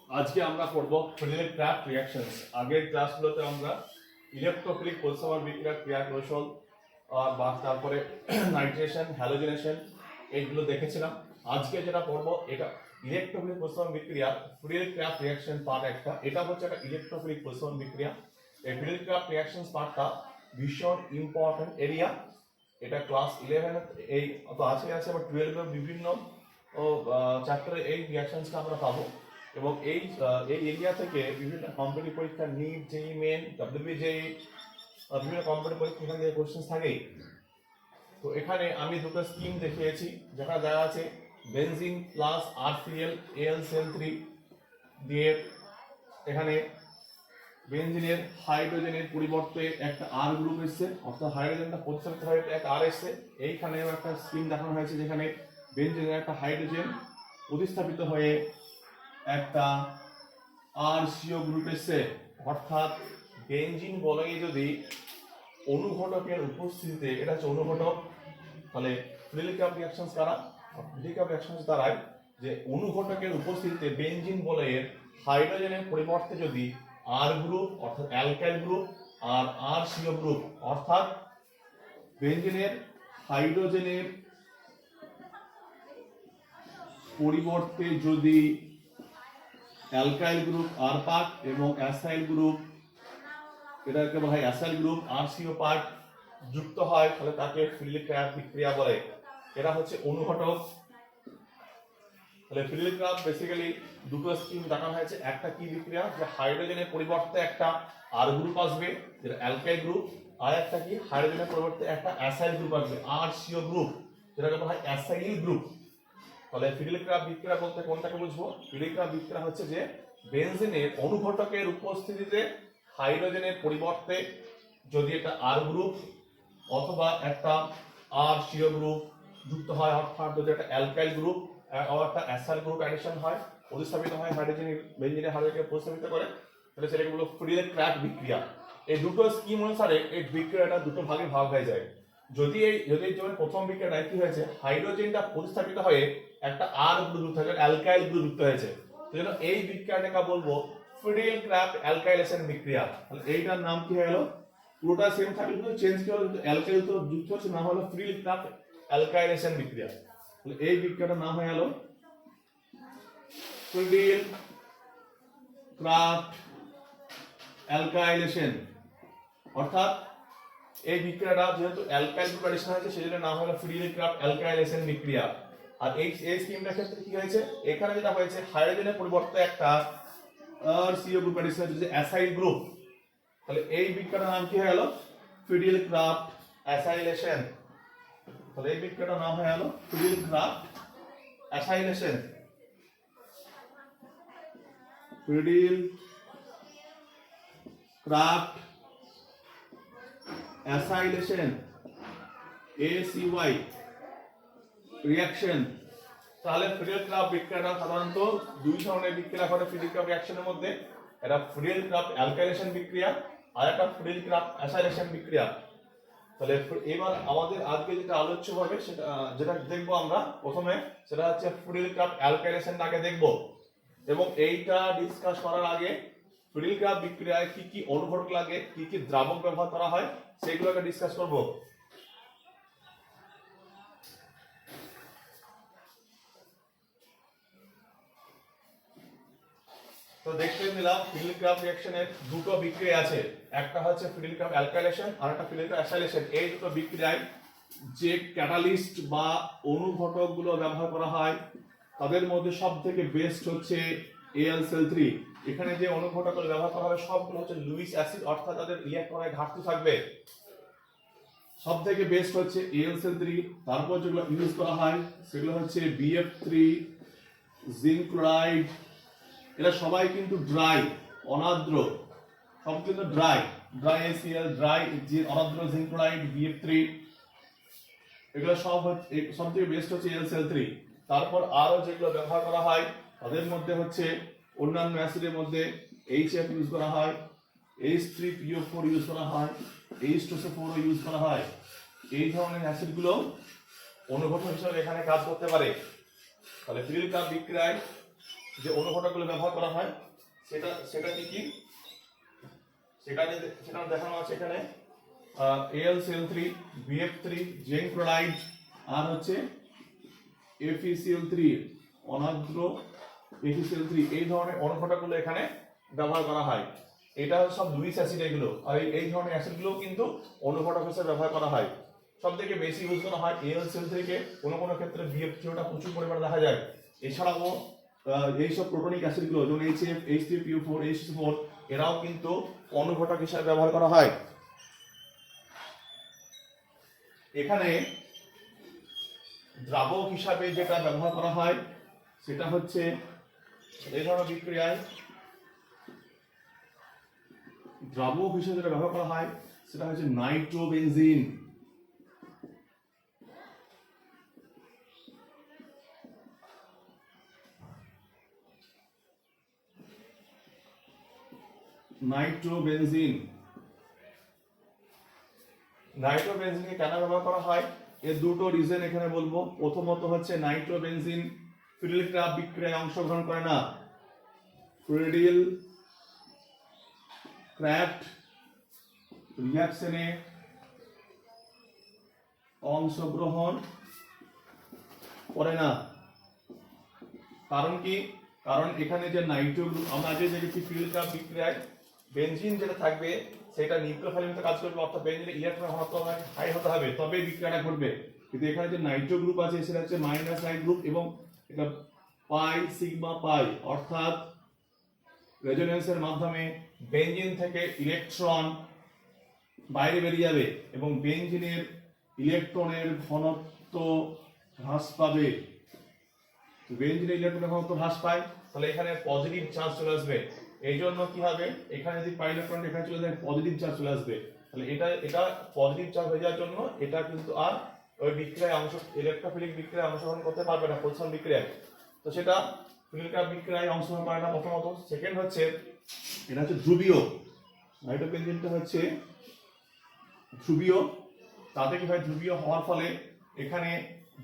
আজকে আমরা পড়ব ফ্রিডেল ক্রাফট রিঅ্যাকশনস। আগের ক্লাসগুলোতে আমরা ইলেকট্রোফিলিক পরিসমার বিক্রিয়া, ক্রিয়া কৌশল বা তারপরে নাইট্রেশন, হ্যালোজেনেশন এইগুলো দেখেছিলাম। আজকে যেটা পড়ব এটা ইলেকট্রোফিলিক পরিসমার বিক্রিয়া, ফ্রিডেল ক্রাফট রিঅ্যাকশন পার্ট একটা। এটা হচ্ছে একটা ইলেকট্রোফিলিক পরিসমার বিক্রিয়া। এই ফ্রিডেল ক্রাফট রিঅ্যাকশনস পার্টটা ভীষণ ইম্পর্টেন্ট এরিয়া। এটা ক্লাস 11 এই তো আছে আবার 12 এর বিভিন্ন চ্যাপ্টারে এই রিঅ্যাকশনসটা আমরা পাবো। এবং এই এরিয়া থেকে বিভিন্ন কম্পিটিটিভ পরীক্ষা, নিট, জেইই মেন, ডব্লিউবিজেই, বিভিন্ন কম্পিটিটিভ পরীক্ষা এখান থেকে কোশ্চেন থাকেই। তো এখানে আমি দুটো স্কিম দেখিয়েছি, যেটা দেওয়া আছে বেনজিন প্লাস আরসিএল AlCl3 দিয়ে এখানে বেনজিনের হাইড্রোজেনের পরিবর্তে একটা আর গ্রুপ এসছে, অর্থাৎ হাইড্রোজেনটা প্রতিস্থাপিত হয়ে একটা আর এসছে। এইখানেও একটা স্কিম দেখানো হয়েছে যেখানে বেনজিনের একটা হাইড্রোজেন প্রতিস্থাপিত হয়ে একটা আরসিও গ্রুপ এসছে। অর্থাৎ বেনজিন বলয়ে যদি অনুঘটকের উপস্থিতিতে, এটা হচ্ছে অনুঘটক, তাহলে ফ্রিডেল ক্রাফট রিঅ্যাকশনস কারা? ফ্রিডেল ক্রাফট রিঅ্যাকশনস দ্বারাই যে অনুঘটকের উপস্থিতিতে বেনজিন বলয়ের হাইড্রোজেনের পরিবর্তে যদি আর গ্রুপ অর্থাৎ অ্যালকাইল গ্রুপ আর আরসিও গ্রুপ, অর্থাৎ বেনজিনের হাইড্রোজেনের পরিবর্তে যদি অ্যালকাইল গ্রুপ আর পার্ট এবং অ্যাসাইল গ্রুপ, এটাকে বলা হয় অ্যাসাইল গ্রুপ আরসিও পার্ট যুক্ত হয়, তাহলে তাকে ফ্রিডেল ক্রাফট বিক্রিয়া বলে। এটা হচ্ছে অনুঘটক। তাহলে ফ্রিডেল ক্রাফট বেসিক্যালি দুটো স্কিম দেখানো হয়েছে। একটা কি বিক্রিয়া, যে হাইড্রোজেনের পরিবর্তে একটা আর গ্রুপ আসবে যেটা অ্যালকাইল গ্রুপ, আর একটা কি হাইড্রোজেনের পরিবর্তে একটা অ্যাসাইল গ্রুপ আসবে আরসিও গ্রুপ, যেটাকে বলা হয় অ্যাসাইল গ্রুপ। তাহলে ফ্রিডেল ক্রাফট বিক্রিয়া বলতে কোনটাকে বুঝবো? ফ্রিডেল ক্রাফট বিক্রিয়া হচ্ছে যে বেনজিনের অনুঘটকের উপস্থিতিতে হাইড্রোজেনের পরিবর্তে যদি একটা আর গ্রুপ অথবা একটা আরসিও গ্রুপ যুক্ত হয়, অর্থাৎ যদি একটা অ্যালকাইল গ্রুপ আর একটা অ্যাসাইল গ্রুপ অ্যাডিশন হয়, প্রতিস্থাপিত হয় হাইড্রোজেনের, বেনজিনের হাইড্রোজেনকে প্রতিস্থাপিত করে, তাহলে সেটাকে বলবো ফ্রিডেল ক্রাফট বিক্রিয়া। এই দুটো স্কিম অনুসারে এই বিক্রিয়াটা দুটো ভাগে ভাগ হয়ে যায়। যদি যেমন প্রথম বিক্রিয়াটা কি হয়েছে, হাইড্রোজেনটা প্রতিস্থাপিত হয়ে একটা আর গ্রুপ যুক্ত হয়েছে, অ্যালকাইল গ্রুপ যুক্ত হয়েছে, সেজন্য এই বিক্রিয়াটাকে বলবো ফ্রিডেল ক্রাফট অ্যালকাইলেশন বিক্রিয়া। তাহলে এইটার নাম কি হয়ে গেল? পুরোটা সেম থাকলে কিন্তু চেঞ্জ কি হলো, অ্যালকাইল তো যুক্ত হচ্ছে, নাম হলো ফ্রিডেল ক্রাফট অ্যালকাইলেশন বিক্রিয়া। তাহলে এই বিক্রিয়াটার নাম হয়ে গেল ফ্রিডেল ক্রাফট অ্যালকাইলেশন। অর্থাৎ এই বিক্রিয়াটা যেহেতু অ্যালকাইল গ্রুপ অ্যাডিশন হয়েছে, সেজন্য নাম হলো ফ্রিডেল ক্রাফট অ্যালকাইলেশন বিক্রিয়া। আর এই স্কিমটার ক্ষেত্রে কি হয়েছে, এখানে যেটা হয়েছে হাইড্রোজেনের পরিবর্তে একটা আরসিও গ্রুপ অ্যাডিশন হয়েছে, অ্যাসাইল গ্রুপ। তাহলে এই বিক্রিয়াটার নাম কি হয়ে গেল? Friedel craft acylation. তাহলে এই বিক্রিয়াটার নাম হয়ে গেল Friedel craft acylation. Friedel craft acylation ACY reaction. তাহলে ফ্রিডেল ক্রাফট বিক্রিয়াটা সাধারণত দুই ধরনের বিক্রিয়া ঘটে ফ্রিডেল ক্রাফট রিঅ্যাকশনের মধ্যে। এটা ফ্রিডেল ক্রাফট অ্যালকাইলেশন বিক্রিয়া আর একটা ফ্রিডেল ক্রাফট অ্যাসাইলেশন বিক্রিয়া। তাহলে এবার আমাদের আজকে যেটা আলোচ্য হবে সেটা যেটা দেখবো আমরা প্রথমে, সেটা হচ্ছে ফ্রিডেল ক্রাফট অ্যালকাইলেশনটাকে দেখবো। এবং এইটা ডিসকাস করার আগে ফ্রিডেল ক্রাফট বিক্রিয়ায় কি কি অনুঘটক লাগে, কি কি দ্রাবক ব্যবহার করা হয়, সেগুলোকে ডিসকাস করব। তো দেখতে পেলাম ফ্রিডেল ক্রাফট রিঅ্যাকশনের দুটো বিক্রিয়া আছে, একটা হচ্ছে ফ্রিডেল ক্রাফট অ্যালকাইলেশন আর একটা ফ্রিডেল ক্রাফট অ্যাসাইলেশন। এই দুটো বিক্রিয়ায় যে ক্যাটালিস্ট বা অনুঘটক গুলো ব্যবহার করা হয় তাদের মধ্যে সবথেকে বেস্ট হচ্ছে AlCl3। এখানে যে অনুঘটকগুলো ব্যবহার করা হবে সবগুলো হচ্ছে লুইস অ্যাসিড, অর্থাৎ তাদের রিঅ্যাক্ট করায় ঘাটতি থাকবে। সবথেকে বেস্ট হচ্ছে AlCl3। তারপর যেগুলো ইউজ করা হয় সেগুলো হচ্ছে BF3, জিঙ্ক ক্লোরাইড। এরা সবাই কিন্তু ড্রাই, অনার্দ্র, সব কিন্তু ড্রাই ACl, ড্রাই অনার্দ্র জিঙ্ক ক্লোরাইড, BF3, এগুলো সব থেকে বেস্ট হচ্ছে AlCl3। তারপর আরো যেগুলো ব্যবহার করা হয় তাদের মধ্যে হচ্ছে অন্যান্য অ্যাসিডের মধ্যে HF ইউজ করা হয়, H3PO4 ইউজ করা হয়, H2SO4 ইউজ করা হয়। এই ধরনের অ্যাসিডগুলো অনুঘটক হিসেবে এখানে কাজ করতে পারে। তাহলে ফ্রিডেল ক্রাফট বিক্রিয়ায় যে অনুঘটকগুলো ব্যবহার করা হয় সেটা সেটা কি কি সেখানে দেখানো আছে এখানে AlCl3, BF3, জিঙ্ক ক্লোরাইড আর হচ্ছে FeCl3 অনার্দ্র FeCl3 এই ধরনের অনুঘটকগুলো এখানে ব্যবহার করা হয়। এটা সব লুইস অ্যাসিড এগুলো, আর এই ধরনের অ্যাসিডগুলো কিন্তু অনুঘটক হিসেবে ব্যবহার করা হয়। সব থেকে বেশি ইউজ করা হয় AlCl3 কে, কোনো কোনো ক্ষেত্রে BF3টা প্রচুর পরিমাণে দেখা যায়। এছাড়াও এইসব প্রোটনিক অ্যাসিডগুলো যেমন HF, H3PO4, H4 এরাও কিন্তু অনুঘটক হিসেবে ব্যবহার করা হয়। এখানে দ্রাবক হিসাবে যেটা ব্যবহার করা হয় সেটা হচ্ছে এই ধরনের বিক্রিয়ায় দ্রাবক হিসেবে যেটা ব্যবহার করা হয় সেটা হচ্ছে নাইট্রোবেনজিন। নাইট্রোবেনজিনকে কেন ব্যবহার করা হয় এর দুটো রিজন এখানে বলবো। প্রথমত হচ্ছে নাইট্রোবেনজিন ফ্রিডেল ক্রাফট বিক্রিয়ায় অংশগ্রহণ করে না। ফ্রিডেল ক্রাফট রিঅ্যাকশনে অংশগ্রহণ করে না। কারণ কি? কারণ এখানে যে নাইট্রো গ্রুপ আমরা আগে দেখেছি ফ্রিডেল ক্রাফট বিক্রিয়ায় বেনজিন যেটা থাকবে সেটা নিউক্লিওফিলিংতে কাজ করবে, অর্থাৎ বেনজিনের ইলেকট্রন ঘনত্ব হাই হতে হবে তবে বিক্রিয়াটা ঘটবে। কিন্তু এখানে যে নাইট্রো গ্রুপ আছে সেটা হচ্ছে মাইনাস আই গ্রুপ এবং এটা পাই সিগমা পাই, অর্থাৎ রেজোনেন্সের মাধ্যমে বেনজিন থেকে ইলেকট্রন বাইরে বেরিয়ে যাবে এবং বেনজিনের ইলেকট্রনের ঘনত্ব হ্রাস পাবে। বেনজিনের ইলেকট্রনের ঘনত্ব হ্রাস পায় তাহলে এখানে পজিটিভ চার্জ চলে আসবে। এই জন্য কি হবে, এখানে যদি পাই ইলেকট্রন এখানে চলে যায় পজিটিভ চার্জ চলে আসবে। তাহলে এটা পজিটিভ চার্জ হয়ে যাওয়ার জন্য এটা কিন্তু আর ওই বিক্রিয়ায় ইলেকট্রোফিলিক বিক্রিয়ায় অংশগ্রহণ করতে পারবে না প্রথম বিক্রিয়ায়। তো সেটা ফ্রিডেল ক্রাফট বিক্রিয়ায় অংশগ্রহণ করে না প্রথমত। সেকেন্ড হচ্ছে এটা হচ্ছে ধ্রুবীয়। নাইট্রোবেনজিনটা হচ্ছে ধ্রুবীয়। তাতে কি হয়, ধ্রুবীয় হওয়ার ফলে এখানে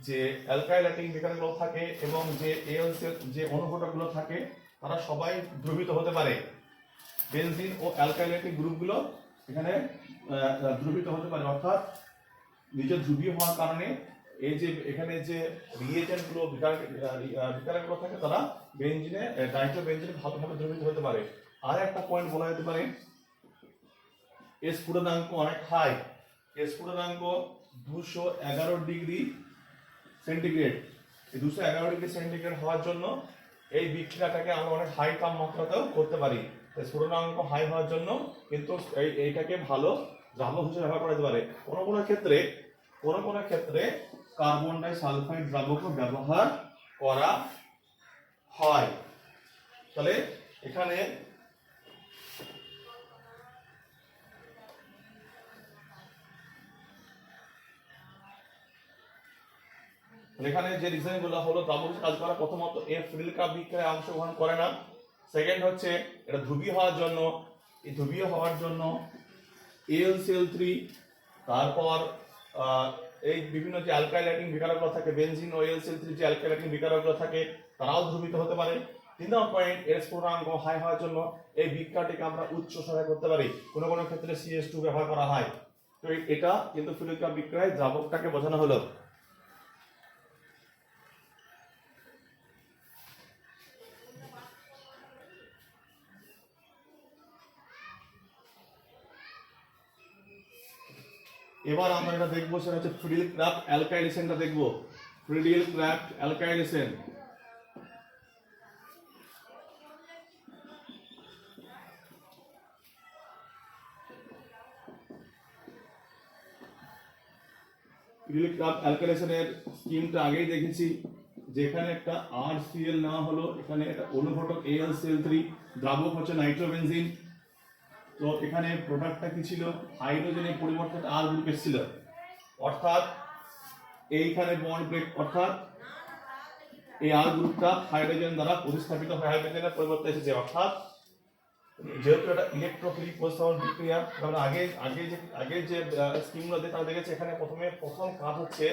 যে অ্যালকাইল বিক্রিয়াগুলো থাকে এবং যে যে অনুঘটকগুলো থাকে তারা সবাই ধ্রুবিত হতে পারে। বেনজিন ও অ্যালকাইলেটিক গ্রুপগুলো এখানে ধ্রুবিত হতে পারে, অর্থাৎ নিজে ধ্রুবীয় হওয়ার কারণে এই যে এখানে যে রিএজেন্টগুলো বিকারকগুলো থাকে তারা বেনজিনে নাইট্রোবেনজিনে ভালোভাবে ধ্রুবিত হতে পারে। আর একটা পয়েন্ট বলা যেতে পারে, এর স্ফুটনাঙ্ক অনেক হাই। এর স্ফুটনাঙ্ক 211 ডিগ্রি সেন্টিগ্রেড। এই 211 ডিগ্রি সেন্টিগ্রেড হওয়ার জন্য এই বিক্রিয়াটাকে আমরা অনেক হাই তাপমাত্রাতেও করতে পারি। স্ফুটনাঙ্ক হাই হওয়ার জন্য কিন্তু এইটাকে ভালো দ্রাবক হিসেবে ব্যবহার করা যেতে পারে। কোনো কোনো ক্ষেত্রে কার্বন ডাই সালফাইড দ্রাবকও ব্যবহার করা হয়। তাহলে এখানে যে রিজন গুলো হলো দ্রাবক কাজ করা, প্রথমত ফ্রিডেল ক্রাফট বিক্রিয়ায় অংশগ্রহণ করে না। সেকেন্ড হচ্ছে এটা ধ্রুবীয় হওয়ার জন্য, এই ধ্রুবীয় হওয়ার জন্য AlCl3 তারপর এই বিভিন্ন যে অ্যালকাইলেটিং বিকারকগুলো থাকে বেনজিন ও AlCl3 যে অ্যালকাইলেটিং বিকারকগুলো থাকে তারাও ধ্রুবিত হতে পারে। 3 নম্বর পয়েন্ট, এর স্ফুটনাঙ্ক হাই হওয়ার জন্য এই বিক্রিয়াটিকে আমরা উচ্চ স্তরে করতে পারি। কোনো কোনো ক্ষেত্রে CH2 ব্যবহার করা হয়। তো এটা কিন্তু ফ্রিডেল ক্রাফট বিক্রিয়ায় দ্রাবকটাকে বোঝানো হলো। এবার আমরা এটা দেখবো, সেটা হচ্ছে ফ্রিডেল ক্রাফট অ্যালকাইলেশনটা দেখবো। Friedel Crafts alkylation Friedel Crafts অ্যালকাইলেশনের স্কিমটা আগেই দেখেছি, যেখানে একটা RCl নেওয়া হলো, এখানে একটা অনুঘটক AlCl3, দ্রাবক হচ্ছে নাইট্রোবেনজিন। তো এখানে প্রোডাক্টটা কি ছিল, হাইড্রোজেনের পরিবর্তে আর গ্রুপ এসেছিল, অর্থাৎ এইখানে বন্ড ব্রেক, অর্থাৎ এই আর গ্রুপটা হাইড্রোজেন দ্বারা প্রতিস্থাপিত হয়ে হাইড্রোজেনের পরিবর্তে এসেছে। অর্থাৎ যেহেতু এটা ইলেকট্রোফিলিক প্রতিস্থাপন বিক্রিয়া, কারণ আগে যে স্কিমগুলো তারা দেখেছে এখানে প্রথম কাজ হচ্ছে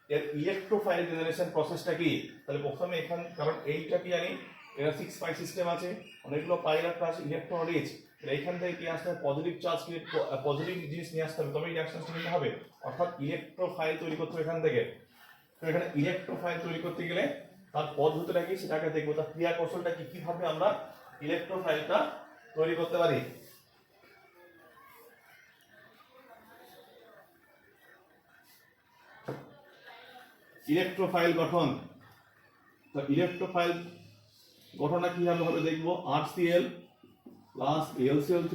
এর ইলেকট্রোফাইল জেনারেশন প্রসেসটা কি। তাহলে প্রথমে কারণ এইটা কি জানি এরা 6 পাই সিস্টেম আছে, অনেকগুলো পাই ইলেকট্রন আছে, ইলেকট্রন রিচ। এইখান থেকে কি আসতে হবে, পজিটিভ চার্জ ক্রিয়েট, পজিটিভ জিনিস নিয়ে আসতে হবে, তবে রিঅ্যাকশনটা নিতে হবে, অর্থাৎ ইলেকট্রোফাইল তৈরি করতে হবে এখান থেকে। তো এখানে ইলেকট্রোফাইল তৈরি করতে গেলে তার পদ্ধতিটা কি সেটাকে দেখবো, তার ক্রিয়া কৌশলটা কি, কিভাবে আমরা ইলেকট্রোফাইলটা তৈরি করতে পারি। ইলেকট্রোফাইল গঠন, তো ইলেকট্রোফাইল গঠনটা কিভাবে হবে দেখবো। RCl প্লাস AlCl3,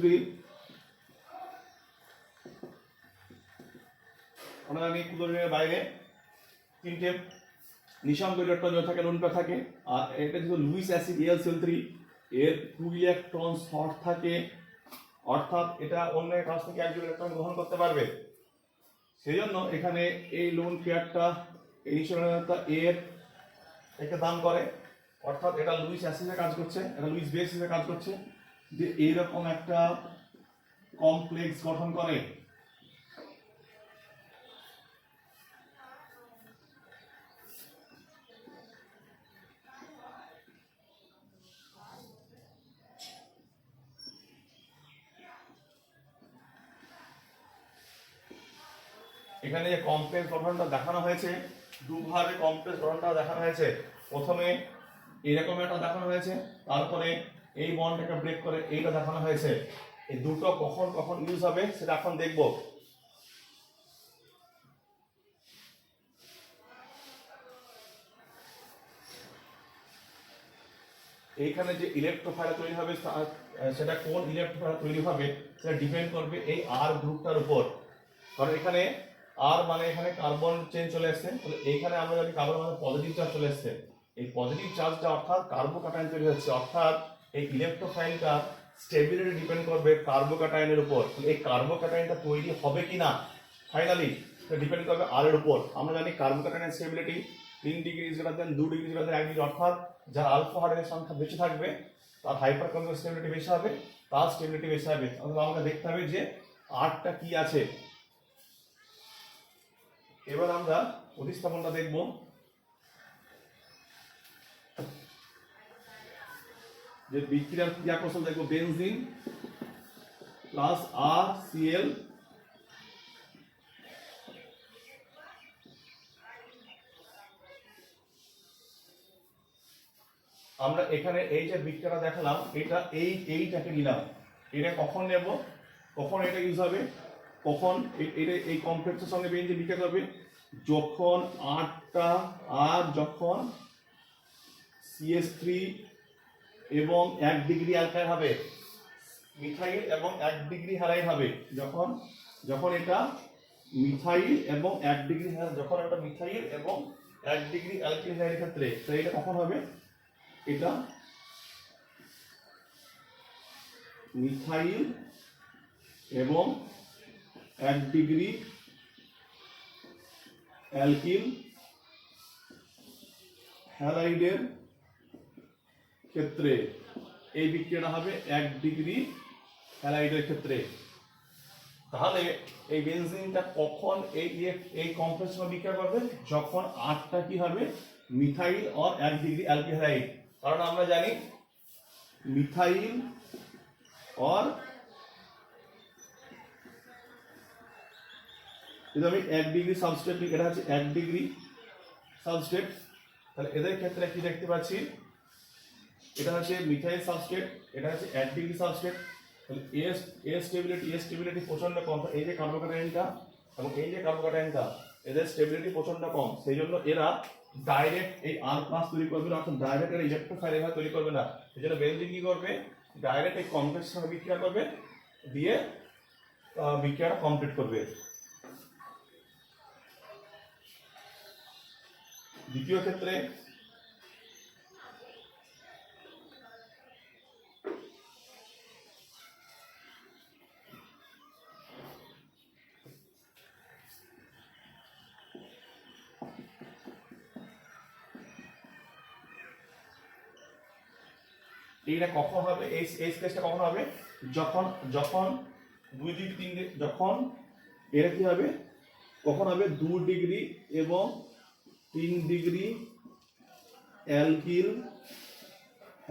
আমরা জানি কুদরমের বাইরে তিনটে নিঃসঙ্গ ইলেকট্রন থাকে, লোন পেয়ার থাকে, আর এটা যেহেতু লুইস অ্যাসিড AlCl3 এর 2 ইলেকট্রন শর্ট থাকে, অর্থাৎ এটা অন্যের কাছ থেকে একজন ইলেকট্রন গ্রহণ করতে পারবে। সেই জন্য এখানে এই লোন পেয়ারটা এই নিঃসঙ্গতা এর একটা দান করে, অর্থাৎ এটা লুইস অ্যাসিডে কাজ করছে, এটা লুইস বেস হিসেবে কাজ করছে, যে এইরকম একটা কমপ্লেক্স গঠন করে। এখানে যে কমপ্লেক্স গঠনটা দেখানো হয়েছে, দুভাবে কমপ্লেক্স গঠনটা দেখানো হয়েছে। প্রথমে এরকম একটা দেখানো হয়েছে, তারপরে এই বন্ডটাকে ব্রেক করে এইটা দেখানো হয়েছে। এই দুটো কখন কখন ইউজ হবে সেটা এখন দেখব। এইখানে যে ইলেকট্রোফাইল তৈরি হবে সেটা কোন ইলেকট্রোফাইল তৈরি হবে সেটা ডিপেন্ড করবে এই আর গ্রুপটার উপর। কারণ এখানে আর মানে এখানে কার্বন চেন চলে আসছে, তাহলে এইখানে আমরা জানি কার্বন মানে পজিটিভ চার্জ চলে আসছে। এই পজিটিভ চার্জটা অর্থাৎ কার্বোক্যাটায়ন তৈরি হচ্ছে, অর্থাৎ এই ইলেকট্রোফাইলটা স্টেবিলিটি ডিপেন্ড করবে কার্বোক্যাটায়নের উপর। এই কার্বোক্যাটায়নটা তৈরি হবে কিনা ফাইনালি ডিপেন্ড করবে আর এর উপর। আমরা জানি কার্বোক্যাটায়নের stability 3 degree greater than 2 degree greater than 1 degree, অর্থাৎ যার আলফা হাইড্রোজেনের সংখ্যা বেশি থাকবে তার হাইপার কনজুগেট স্টেবিলিটি বেশি হবে, তার স্টেবিলিটি বেশি হবে। অথবা আমাকে দেখতে হবে যে আরটা কি আছে। এবার আমরা প্রতিস্থাপনটা দেখব। যে বিক্রিয়ার ক্রিয়া কৌশল দেখব, বেনজিন প্লাস RCl আমরা এখানে এই যে বিক্রিয়াটা দেখালাম, এটা এইটাকে নিলাম, এটা কখন নেব, কখন এটা ইউজ হবে, কখন এটা এই কমপ্লেক্সের সঙ্গে বেঞ্জে বিক্রিয়া করবে, যখন আটটা আর যখন CH3 এবং 1 ডিগ্রি অ্যালকাইল হবে, মিথাইল এবং 1 ডিগ্রি হ্যালাইড হবে, যখন যখন এটা মিথাইল এবং 1 ডিগ্রি, যখন এটা মিথাইল এবং 1 ডিগ্রি অ্যালকিল হ্যালাইডের ক্ষেত্রে, তো এটা কখন হবে, এটা মিথাইল এবং 1 ডিগ্রি অ্যালকিল হ্যালাইডের ক্ষেত্রে এই বিক্রিয়াটা হবে 1 ডিগ্রি হ্যালাইডের ক্ষেত্রে। তাহলে এই বেনজিনটা কখন এই কমপ্লেক্সের সঙ্গে বিক্রিয়া করবে, যখন আটটা কি হবে মিথাইল আর 1 ডিগ্রি অ্যালকিল হ্যালাইড। কারণ আমরা জানি মিথাইল আর যদি আমি 1 ডিগ্রি সাবস্ট্রেট, এটা হচ্ছে 1 ডিগ্রি সাবস্ট্রেট, তাহলে এদের ক্ষেত্রে কি দেখতে পাচ্ছি, এটা হচ্ছে মিথাইল সাবস্ট্রেট, এটা হচ্ছে 1 ডিগ্রি সাবস্ট্রেট, তাহলে এর স্টেবিলিটি প্রচন্ড কম। এই যে কার্বোক্যাটায়নটা এবং এই যে কার্বোক্যাটায়নটা এদের স্টেবিলিটি প্রচন্ড কম, সেই জন্য এরা ডাইরেক্ট এই R+ তৈরি করবে না, অর্থাৎ ডাইরেক্ট এরা ইলেকট্রোফাইল এভাবে তৈরি করবে না। সেই জন্য বেনজিন কি করবে, ডাইরেক্ট এই কমপ্লেক্সের সঙ্গে বিক্রিয়া করবে, দিয়ে বিক্রিয়াটা কমপ্লিট করবে। দ্বিতীয় ক্ষেত্রে এইটা কখন হবে, এই স্কেচটা কখন হবে, যখন যখন 2 ডিগ্রি 3 ডিগ্রি, যখন এটা কি হবে, কখন হবে 2 ডিগ্রি এবং 3 ডিগ্রি অ্যালকিল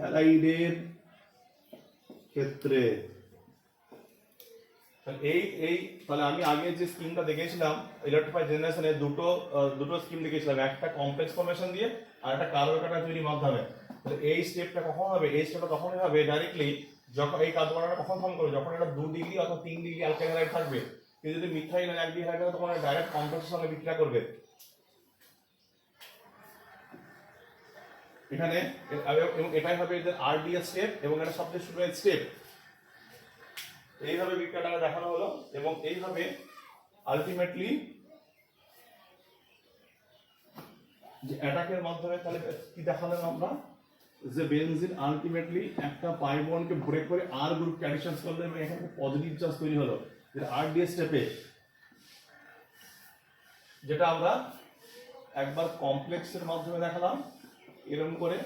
হ্যালাইডের ক্ষেত্রে তাহলে আমি আগে যে স্কিমটা দেখেছিলাম ইলেকট্রিফাই জেনারেশনে দুটো স্কিম দেখেছিলাম, একটা কমপ্লেক্স ফরমেশন দিয়ে আর একটা কার্বোকাটা তৈরির মাধ্যমে। তাহলে এই স্টেপটা কখন হবে? এই স্টেপটা তখনই হবে ডাইরেক্টলি যখন এই কার্বোকাটাটা কখন ফর্ম করবে, যখন এটা 2 ডিগ্রি অথবা 3 ডিগ্রি অ্যালকাইল হ্যালাইড থাকবে। কিন্তু যদি মিথাইল 1 ডিগ্রি হ্যালাইড থাকে তখন ডাইরেক্ট কমপ্লেক্সের সঙ্গে বিক্রিয়া করবে। এখানে এবং এটাই হবে এদের আরডিএস স্টেপ এবং এটা সবচেয়ে শুরুর স্টেপ। এইভাবে বিক্রিয়াটা দেখানো হলো এবং এইভাবে আলটিমেটলি যে অ্যাটাকের মাধ্যমে তাহলে কি দেখালাম আমরা, যে বেনজিন আলটিমেটলি একটা পাই বন্ডকে ব্রেক করে আর গ্রুপ অ্যাডিশনস করলো এবং এখানে পজিটিভ চার্জ তৈরি হলো, যেটা আরডিএস স্টেপে, যেটা আমরা একবার কমপ্লেক্সের মাধ্যমে দেখালাম এরকম করে।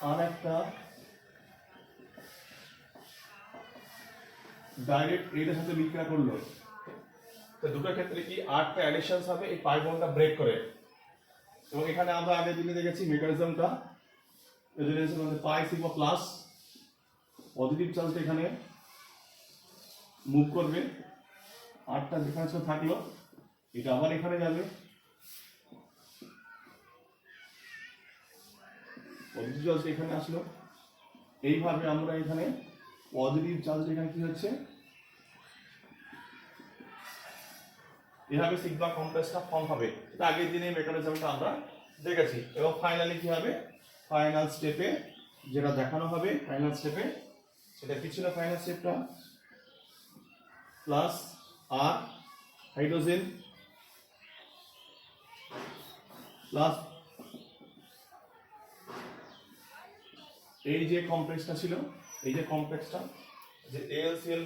আর একটা ডাইরেক্ট এটার সাথে বিক্রিয়া করলো। তো দুটো ক্ষেত্রে কি 8টা অ্যাডিশনস হবে এই পাই বন্ডটা ব্রেক করে। এবং এখানে আমরা আগে দিনে দেখেছি মেকানিজমটা, রেজোনেন্সের মধ্যে পাই সিগমা প্লাস পজিটিভ চার্জটা এখানে মুভ করবে, 8টা যেখানে থাকলো এটা আবার এখানে যাবে, পজিটিভ চার্জ এখানে আসলো। এইভাবে আমরা এখানে পজিটিভ চার্জ এখানে কি হচ্ছে, এভাবে সিগমা কমপ্লেক্সটা ফর্ম হবে। এটা আগের দিনে মেকানিজমটা আমরা দেখেছি। এবং ফাইনালি কি হবে, ফাইনাল স্টেপে যেটা দেখানো হবে, ফাইনাল স্টেপে সেটা কি ছিল, ফাইনাল স্টেপটা প্লাস আর হাইড্রোজেন প্লাস এই যে কমপ্লেক্সটা ছিল, এই যে কমপ্লেক্সটা যে AlCl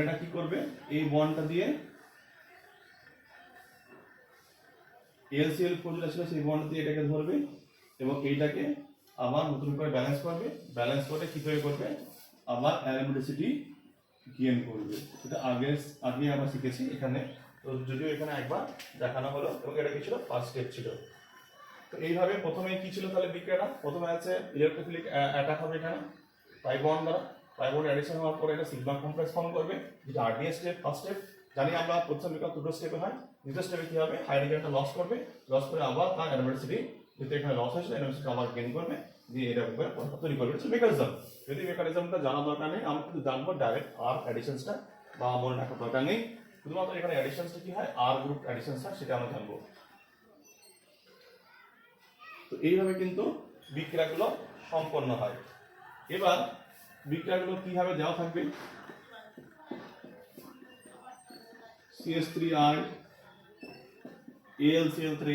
এটা কি করবে, এই বন্ডটা দিয়ে AlCl যেটা ছিল সেই বন্ড দিয়ে এটাকে ধরবে এবং এইটাকে আবার নতুন করে ব্যালেন্স করবে, ব্যালেন্স করে কি তৈরি করবে, আবার অ্যারোমেটিসিটি গেইন করবে। এটা আগে আমরা শিখেছি এখানে, তো যদিও এখানে একবার দেখানো হলো। এবং এটা কি ছিল, ফার্স্ট স্টেপ ছিল। তো এইভাবে প্রথমে কি ছিল তাহলে বিক্রিয়াটা, প্রথমে আছে ইলেকট্রোফিলিক অ্যাটাক হবে এখানে পাই বন্ড দ্বারা, পাই বন্ড অ্যাডিশন হওয়ার পরে এটা সিগমা কমপ্লেক্স ফর্ম করবে, যেটা আরডিএস স্টেপ, ফার্স্ট স্টেপ। জানি আমরা প্রথম বিক্রিয়া দুটো স্টেপে হয়, দ্বিতীয় স্টেপে কি হবে, হাইড্রোজেনটা লস করবে, লস করে আবার তার অ্যারোমেটিসিটি যেহেতু এখানে লস হয়েছে অ্যারোমেটিসিটি আবার গেইন করবে, দিয়ে এরকম করে তৈরি করবে। এটা মেকানিজম। যদি মেকানিজমটা জানা দরকার নেই, আমরা কিন্তু জানবো ডাইরেক্ট আর অ্যাডিশনসটা, বা মনে রাখার দরকার নেই, শুধুমাত্র এখানে অ্যাডিশনসটা কি হয়, আর গ্রুপ অ্যাডিশনস হয় সেটা আমরা জানবো। তো এইভাবে কিন্তু বিক্রিয়াগুলো সম্পন্ন হয়। এবার বিক্রিয়াগুলো কিভাবে দেওয়া থাকবে, CH3R AlCl3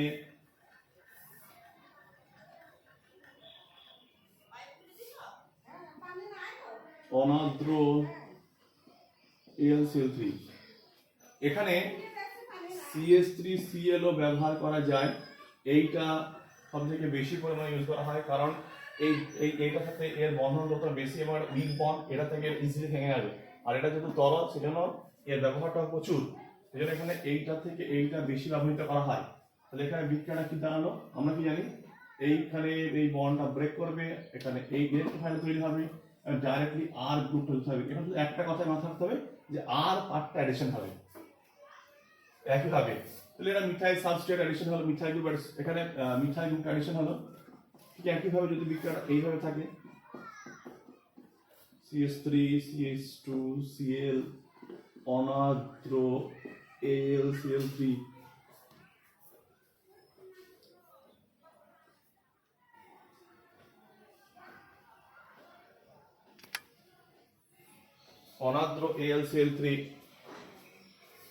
অনার্দ্র AlCl3। এখানে CH3Cl ও ব্যবহার করা যায়, এইটা সবথেকে বেশি পরিমাণে ইউজ করা হয়, কারণ এইটার সাথে এর বন্ধন যত বেশি এবং উইক বন্ড এটা থেকে ইজিলি ভেঙে যাবে। আর এটা যেহেতু তরল সেজন্য এর ব্যবহারটা প্রচুর, সেজন্য এখানে এইটা থেকে এইটা বেশি ব্যবহৃত করা হয়। তাহলে এখানে বিক্রিয়াটা কি দাঁড়ালো, আমরা কি জানি, এইখানে এই বন্ডটা ব্রেক করবে, এখানে এই ইলেকট্রোফাইল তৈরি হবে, ডাইরেক্টলি আর গ্রুপ তৈরি হবে। এখানে একটা কথাই মাথায় রাখতে হবে যে আর পার্টটা অ্যাডিশন হবে একইভাবে। তাহলে এটা মিথাইল সাবস্ট্রেট অ্যাডিশন হলো, মিথাইল গ্রুপ এখানে মিথাইল গ্রুপ অ্যাডিশন হলো। ঠিক একইভাবে যদি বিক্রিয়াটা এইভাবে থাকে, CH3 CH2 Cl অনার্দ্র AlCl3, অনার্দ্র AlCl3,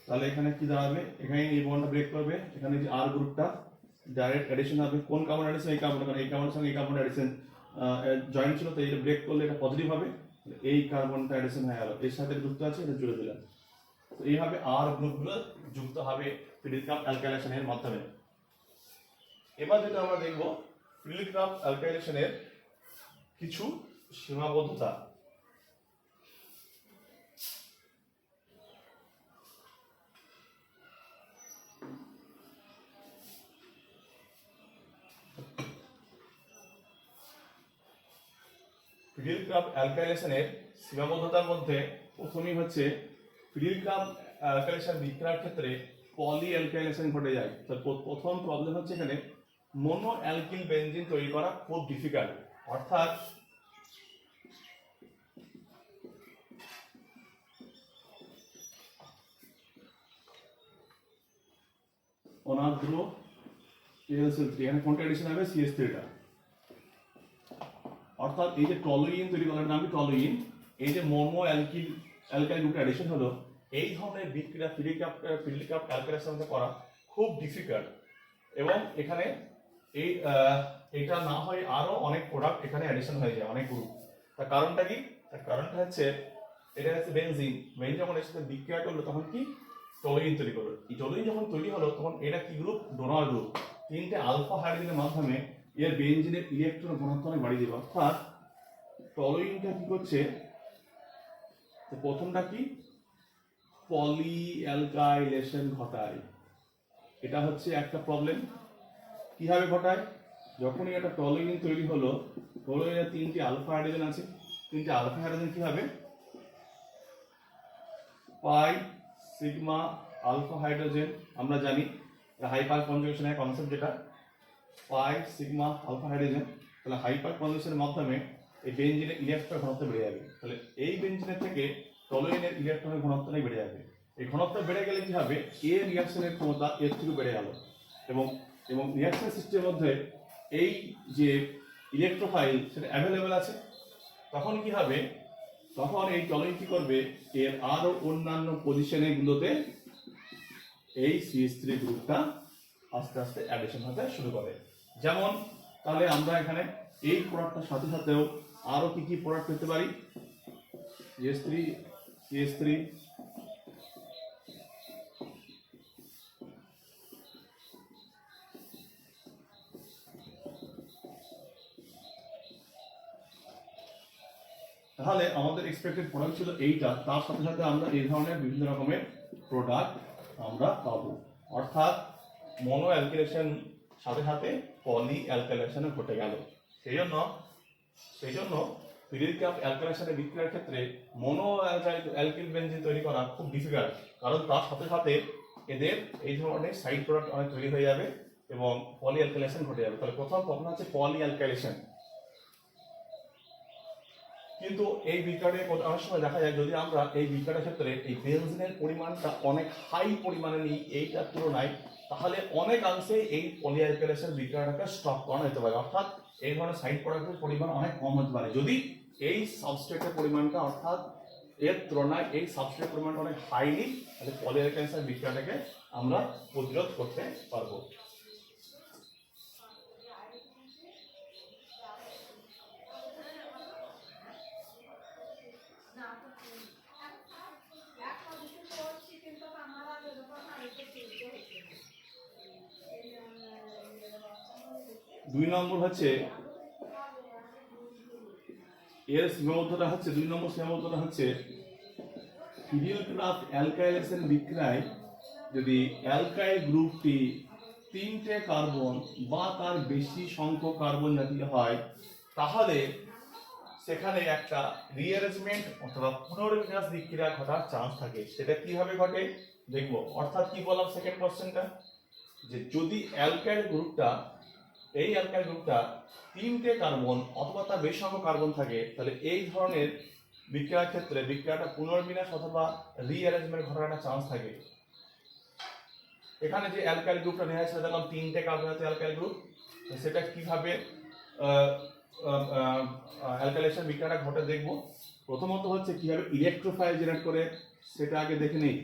তাহলে এখানে কি দাঁড়াবে, এখানে এই বন্ডটা ব্রেক করবে, এখানে যে আর গ্রুপটা ডাইরেক্ট অ্যাডিশন হবে। কোন কার্বন অ্যাডিশন, এই কার্বন, কারণ এই কার্বনের সঙ্গে এই কার্বন অ্যাডিশন জয়েন্ট ছিল, তো এটা ব্রেক করলে এটা পজিটিভ হবে, এই কার্বনটা অ্যাডিশন হয়ে গেল, এর সাথে যুক্ত আছে, এটা জুড়ে দিলাম। তো এইভাবে আর গ্রুপগুলো যুক্ত হবে ফিলিপ অ্যালকাইলেশনের মাধ্যমে। এবার যেটা আমরা দেখব, ফিলিপ অ্যালকাইলেশনের কিছু সীমাবদ্ধতা। ফিডিল ক্রাফট অ্যালকাইলেশনের সীমাবদ্ধতার মধ্যে প্রথমেই হচ্ছে ফিডিল ক্রাফট অ্যালকাইলেশন বিক্রিয়ার ক্ষেত্রে পলি অ্যালকাইলেশন ঘটে যায়। তো প্রথম প্রবলেম হচ্ছে এখানে মোনো অ্যালকিল বেনজিন তৈরি করা খুব ডিফিকাল্ট, অর্থাৎ অনার্দ্র AlCl3, এখানে কোনটা এডিশন হবে? CH3টা। অর্থাৎ এই যে টলুইন তৈরি করার নাম কি টলুইন, এই যে মোনো অ্যালকাইল গ্রুপ এডিশন হলো, এই ধরনের বিক্রিয়া ফিডিল ক্রাফট অ্যালকাইলেশন করা খুব ডিফিকাল্ট। এবং এখানে এই এটা না হয় আরো অনেক প্রোডাক্ট এখানে অ্যাডিশন হয়ে যায়, অনেক গ্রুপ। তার কারণটা কি? তার কারণটা হচ্ছে এটা হচ্ছে বেনজিন যখন এর সাথে বিক্রিয়া করলো তখন কি টলুইন তৈরি করলো। এই টলুইন যখন তৈরি হলো তখন এটা কি গ্রুপ? Donor group. তিনটে আলফা হাইড্রোজেনের মাধ্যমে এর বেনজিনের ইলেকট্রন ঘনত্ব অনেক বাড়িয়ে দেবে। অর্থাৎ টলুইনটা কি করছে? প্রথমটা কি পলি অ্যালকাইলেশন ঘটায়, এটা হচ্ছে একটা প্রবলেম। কিভাবে ঘটায়? যখনই একটা টলুইন তৈরি হলো, টলুইনের তিনটি আলফা হাইড্রোজেন আছে, তিনটি আলফা হাইড্রোজেন কি হবে? পাই সিগমা আলফা হাইড্রোজেন, আমরা জানি হাইপার কনজুগেশনের কনসেপ্ট, যেটা পাই সিগমা আলফা হাইড্রোজেন। তাহলে হাইপার কনজুগেশনের মাধ্যমে এই বেনজিনের ইলেকট্রন ঘনত্ব বেড়ে যাবে। তাহলে এই বেনজিনের থেকে টলুইনের ইলেকট্রনের ঘনত্বটাই বেড়ে যাবে। এই ঘনত্ব বেড়ে গেলে কি হবে? এ রিঅ্যাকশনের ক্ষমতা এর থেকে বেড়ে গেল, এবং রিঅ্যাকশন সিস্টেমের মধ্যে এই যে ইলেকট্রোফাইল সেটা অ্যাভেলেবেল আছে। তখন কি হবে? তখন এই টলুইন কি করবে? এর আরো অন্যান্য পজিশনে গুলোতে এই CH3 গ্রুপটা আস্তে আস্তে অ্যাডিশন হতে শুরু করে। যেমন তাহলে আমরা এখানে এই প্রোডাক্টটার সাথে সাথেও আরো কি কি প্রোডাক্ট পেতে পারি? CH3 তাহলে আমাদের এক্সপেক্টেড প্রোডাক্ট ছিল এইটা, তার সাথে সাথে আমরা এই ধরনের বিভিন্ন রকমের প্রোডাক্ট আমরা পাবো। অর্থাৎ মোনো অ্যালকিলেশন সাথে সাথে পলি অ্যালকাইলেশনও ঘটে গেল। সেই জন্য ফিডিল ক্রাফট অ্যালকাইলেশনের বিক্রিয়ার ক্ষেত্রে মোনো অ্যালকিল বেনজিন তৈরি করা খুব ডিফিকাল্ট, কারণ তার সাথে সাথে এদের এই ধরনের সাইড প্রোডাক্ট অনেক তৈরি হয়ে যাবে এবং পলি অ্যালকাইলেশন ঘটে যাবে। তাহলে প্রথম প্রবলেম হচ্ছে পলি অ্যালকাইলেশন। কিন্তু এই বিক্রিয়াটা অনেক সময় দেখা যায়, যদি আমরা এই বিক্রিয়াটার ক্ষেত্রে এই বেনজিনের পরিমাণটা অনেক হাই পরিমাণে নিই এইটার তুলনায়, তাহলে অনেকাংশে এই পলি অ্যালকাইলেশন বিক্রিয়াটাকে স্টপ করানো যেতে পারে। অর্থাৎ এই ধরনের সাইড প্রোডাক্টের পরিমাণ অনেক কম হতে পারে যদি এই সাবস্ট্রেটের পরিমাণটা, অর্থাৎ এর তুলনায় এই সাবস্ট্রেটের পরিমাণটা অনেক হাই নিই, তাহলে পলি অ্যালকাইলেশন বিক্রিয়াটাকে আমরা প্রতিরোধ করতে পারবো। দুই নম্বর হচ্ছে এর সীমাবদ্ধতা হচ্ছে, দুই নম্বর সীমাবদ্ধতা হচ্ছে ফিডিল ক্রাফট অ্যালকাইলেশন বিক্রিয়ায় যদি অ্যালকাইল গ্রুপটি তিনটে কার্বন বা তার বেশি সংখ্যক কার্বন জাতীয় হয়, তাহলে সেখানে একটা রিঅ্যারেঞ্জমেন্ট অথবা পুনর্বিন্যাস বিক্রিয়া ঘটার চান্স থাকে। সেটা কিভাবে ঘটে দেখবো। অর্থাৎ কি বললাম সেকেন্ড কোশ্চেনটা, যে যদি অ্যালকাইল গ্রুপটা তিনটে কার্বন অথবা তার বেশি সংখ্যক কার্বন থাকে, তাহলে এই ধরনের বিক্রিয়ার ক্ষেত্রে বিক্রিয়াটা পুনর্বিন্যাস অথবা রিঅ্যারেঞ্জমেন্ট ঘটার একটা চান্স থাকে। এখানে যে অ্যালকাইল গ্রুপটা নেওয়া হয়েছে দেখলাম তিনটে কার্বন আছে অ্যালকাইল গ্রুপ, সেটা কিভাবে অ্যালকাইলেশন বিক্রিয়াটা ঘটে দেখবো। প্রথমত হচ্ছে কিভাবে ইলেকট্রোফাইল জেনারেট করে সেটা আগে দেখে নেই।